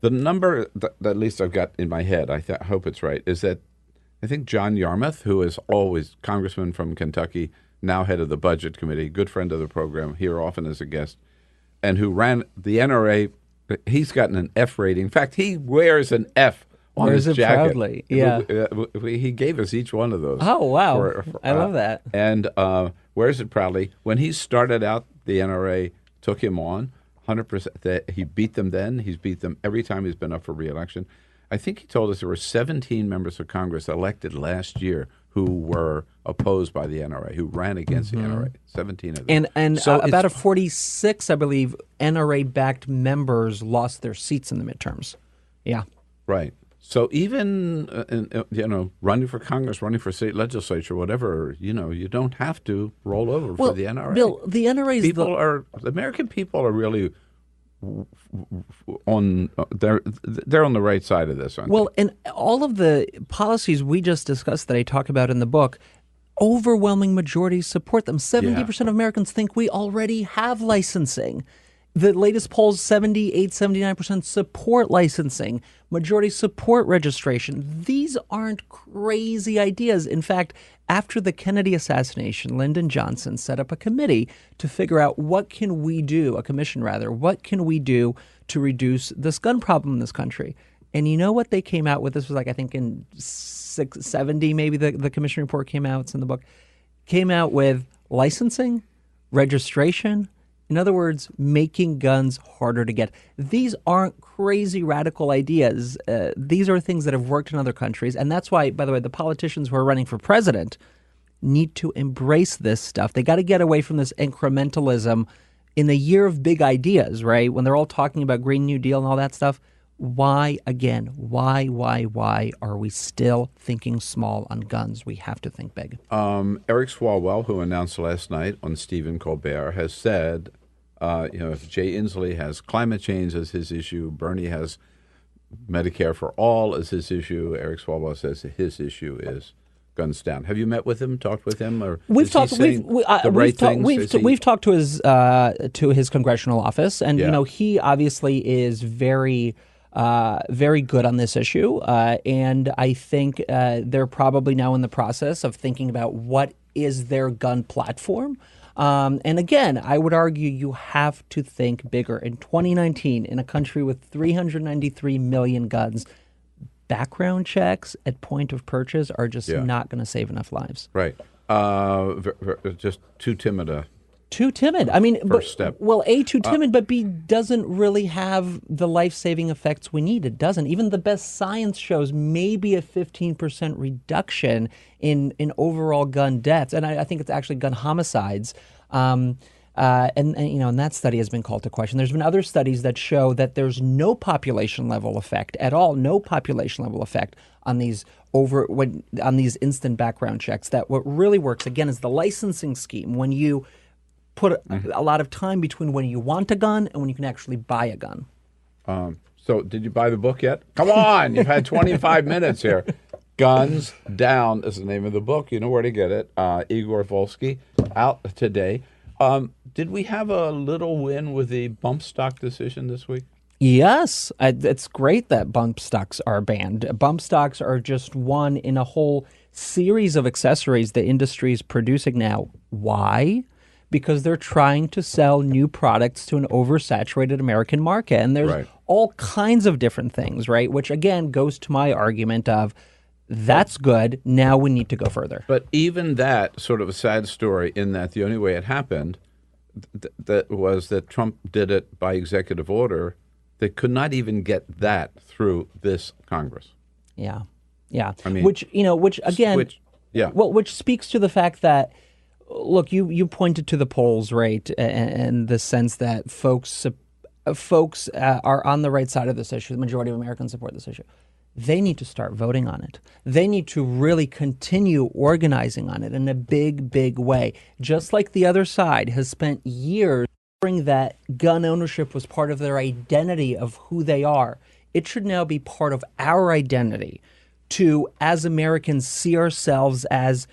The number that at least I've got in my head, I hope it's right, is that I think John Yarmouth, who is always congressman from Kentucky, now head of the Budget Committee, good friend of the program, here often as a guest, and who ran the NRA. He's gotten an F rating. In fact, he wears an F on his jacket. Proudly. Yeah. He gave us each one of those. Oh, wow. I love that. And wears it proudly. When he started out, the NRA took him on 100%. He beat them then. He's beat them every time he's been up for re-election. I think he told us there were 17 members of Congress elected last year who were opposed by the NRA, who ran against the NRA. 17 of them. And so about 46, I believe, NRA-backed members lost their seats in the midterms. Yeah. Right. So even, running for Congress, running for state legislature, whatever, you don't have to roll over for the NRA. Bill, the NRA is the American people are really they're on the right side of this, aren't they? And all of the policies we just discussed that I talk about in the book, overwhelming majorities support them. 70% of Americans think we already have licensing. The latest polls, 78, 79% support licensing. Majority support registration. These aren't crazy ideas. In fact, after the Kennedy assassination, Lyndon Johnson set up a committee to figure out what can we do, a commission rather, what can we do to reduce this gun problem in this country? And you know what they came out with? This was I think in 70, maybe the commission report came out. It's in the book. Came out with licensing, registration. In other words, making guns harder to get. These aren't crazy radical ideas. These are things that have worked in other countries. And that's why, by the way, the politicians who are running for president need to embrace this stuff. They got to get away from this incrementalism in the year of big ideas, right? When they're all talking about Green New Deal and all that stuff. Why are we still thinking small on guns? We have to think big. Eric Swalwell, who announced last night on Stephen Colbert, has said, if Jay Inslee has climate change as his issue, Bernie has Medicare for all as his issue, Eric Swalwell says his issue is guns down. Have you met with him, talked with him, or we've talked to his congressional office, and he obviously is very good on this issue. And I think they're probably now in the process of thinking about what is their gun platform. And again, I would argue you have to think bigger. In 2019, in a country with 393 million guns, background checks at point of purchase are just not going to save enough lives. Right. Just too timid. Too timid. I mean, first step. Well, A, too timid, but B, doesn't really have the life-saving effects we need. It doesn't. Even the best science shows maybe a 15% reduction in overall gun deaths. And I think it's actually gun homicides. And that study has been called to question. There's been other studies that show that there's no population level effect at all, no population level effect on these instant background checks. That what really works, again, is the licensing scheme. When you put a lot of time between when you want a gun and when you can actually buy a gun. So did you buy the book yet? Come on, you've had 25 minutes here. Guns Down is the name of the book. You know where to get it. Igor Volsky, out today. Did we have a little win with the bump stock decision this week? Yes. It's great that bump stocks are banned. Bump stocks are just one in a whole series of accessories the industry is producing now. Why? because they're trying to sell new products to an oversaturated American market. And there's all kinds of different things, right? Which, again, goes to my argument of that's good. Now we need to go further. But even that sort of a sad story in that the only way it happened that was that Trump did it by executive order. They could not even get that through this Congress. Yeah. Yeah. I mean, which again, which speaks to the fact that, look, you pointed to the polls, right, and the sense that folks are on the right side of this issue. The majority of Americans support this issue. They need to start voting on it. They need to really continue organizing on it in a big, big way. Just like the other side has spent years ensuring that gun ownership was part of their identity of who they are. It should now be part of our identity to, as Americans, see ourselves as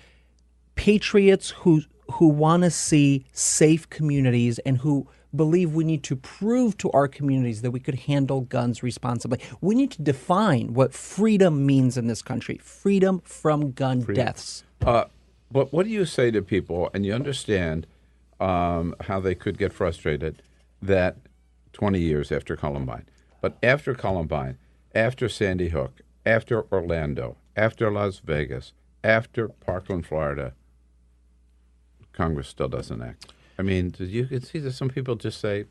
patriots who want to see safe communities and who believe we need to prove to our communities that we could handle guns responsibly. We need to define what freedom means in this country. Freedom from gun deaths. But what do you say to people, and you understand how they could get frustrated that 20 years after Columbine, but after Columbine, after Sandy Hook, after Orlando, after Las Vegas, after Parkland, Florida, Congress still doesn't act? I mean, you can see that some people just say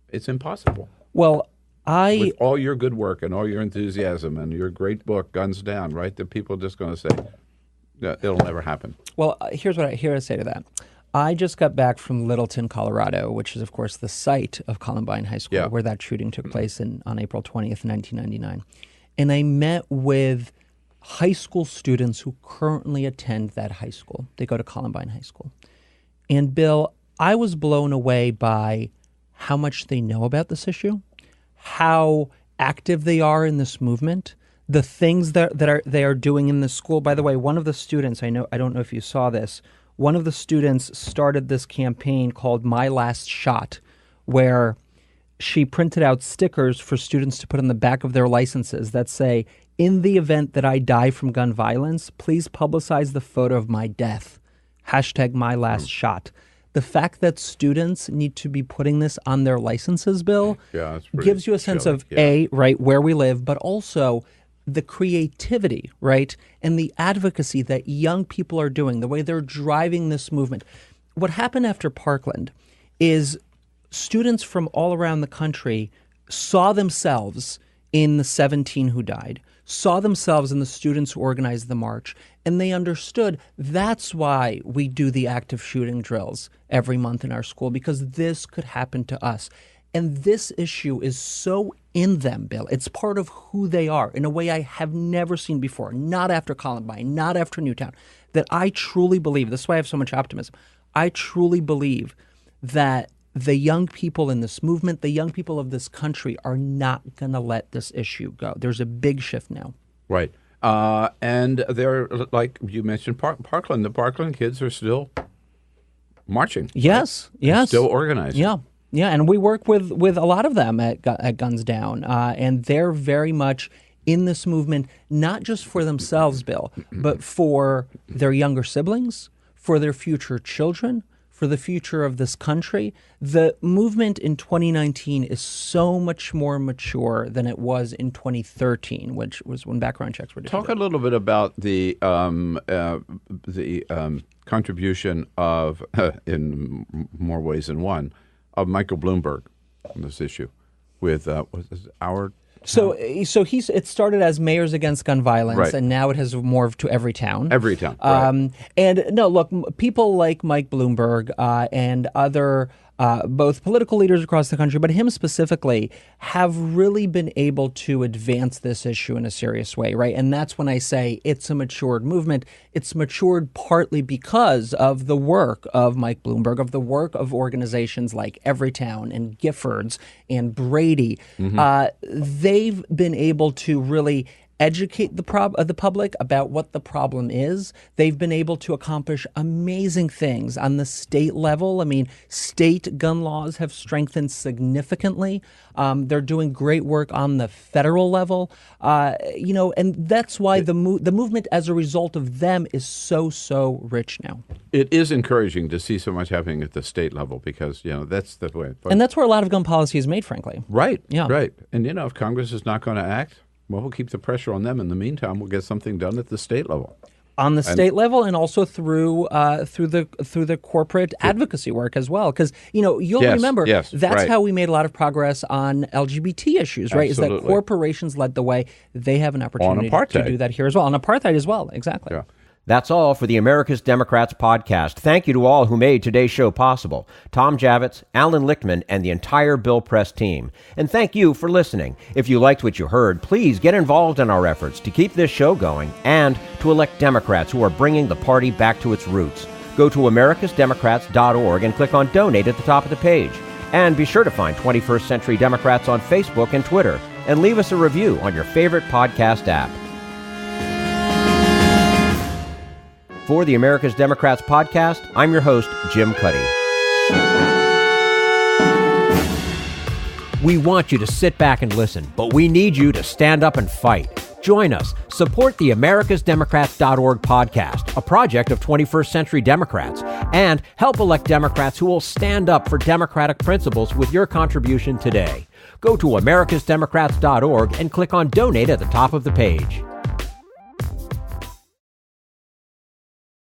it's impossible. Well, with all your good work and all your enthusiasm and your great book, Guns Down, right? That people are just going to say it'll never happen. Well, here's what I say to that. I just got back from Littleton, Colorado, which is, of course, the site of Columbine High School, where that shooting took place on April 20th, 1999. And I met with high school students who currently attend that high school. They go to Columbine High School. And Bill, I was blown away by how much they know about this issue, how active they are in this movement, the things that they are doing in the school. By the way, one of the students, I don't know if you saw this, one of the students started this campaign called My Last Shot, where she printed out stickers for students to put on the back of their licenses that say, "In the event that I die from gun violence, please publicize the photo of my death. Hashtag My Last Shot." The fact that students need to be putting this on their licenses, Bill, gives you a sense of, A, right, where we live, but also the creativity, right, and the advocacy that young people are doing, the way they're driving this movement. What happened after Parkland is students from all around the country saw themselves in the 17 who died, saw themselves in the students who organized the march, and they understood that's why we do the active shooting drills every month in our school, because this could happen to us. And this issue is so in them, Bill. It's part of who they are in a way I have never seen before, not after Columbine, not after Newtown, that I truly believe, this is why I have so much optimism, I truly believe that the young people in this movement, the young people of this country are not going to let this issue go. There's a big shift now. Right. And they're, like you mentioned, Parkland. The Parkland kids are still marching. Yes, right? yes. Still organizing. Yeah, yeah. And we work with a lot of them at Guns Down. And they're very much in this movement, not just for themselves, Bill, but for their younger siblings, for their future children, for the future of this country. The movement in 2019 is so much more mature than it was in 2013, which was when background checks were distributed. Talk a little bit about the contribution of, in more ways than one, of Michael Bloomberg on this issue with our. So it started as Mayors Against Gun Violence, right, and now it has morphed to Every Town. Every Town, right. And no, look, people like Mike Bloomberg and other both political leaders across the country, but him specifically, have really been able to advance this issue in a serious way, right? And that's when I say it's a matured movement. It's matured partly because of the work of Mike Bloomberg, of the work of organizations like Everytown and Giffords and Brady. They've been able to really educate the public about what the problem is. They've been able to accomplish amazing things on the state level. I mean, state gun laws have strengthened significantly. They're doing great work on the federal level, and that's why the movement as a result of them is so rich now. It is encouraging to see so much happening at the state level because, that's the way. And that's where a lot of gun policy is made, frankly. Right. Yeah. Right. And, if Congress is not going to act, well, we'll keep the pressure on them. In the meantime, we'll get something done at the state level. On the state level, and also through the corporate advocacy work as well, because you'll remember that's how we made a lot of progress on LGBT issues, right? Absolutely. Is that corporations led the way? They have an opportunity to do that here as well, on apartheid as well, exactly. Yeah. That's all for the America's Democrats podcast. Thank you to all who made today's show possible. Tom Jawetz, Allan Lichtman, and the entire Bill Press team. And thank you for listening. If you liked what you heard, please get involved in our efforts to keep this show going and to elect Democrats who are bringing the party back to its roots. Go to americasdemocrats.org and click on Donate at the top of the page. And be sure to find 21st Century Democrats on Facebook and Twitter. And leave us a review on your favorite podcast app. For the America's Democrats podcast, I'm your host, Jim Cuddy. We want you to sit back and listen, but we need you to stand up and fight. Join us. Support the americasdemocrats.org podcast, a project of 21st Century Democrats, and help elect Democrats who will stand up for democratic principles with your contribution today. Go to americasdemocrats.org and click on Donate at the top of the page.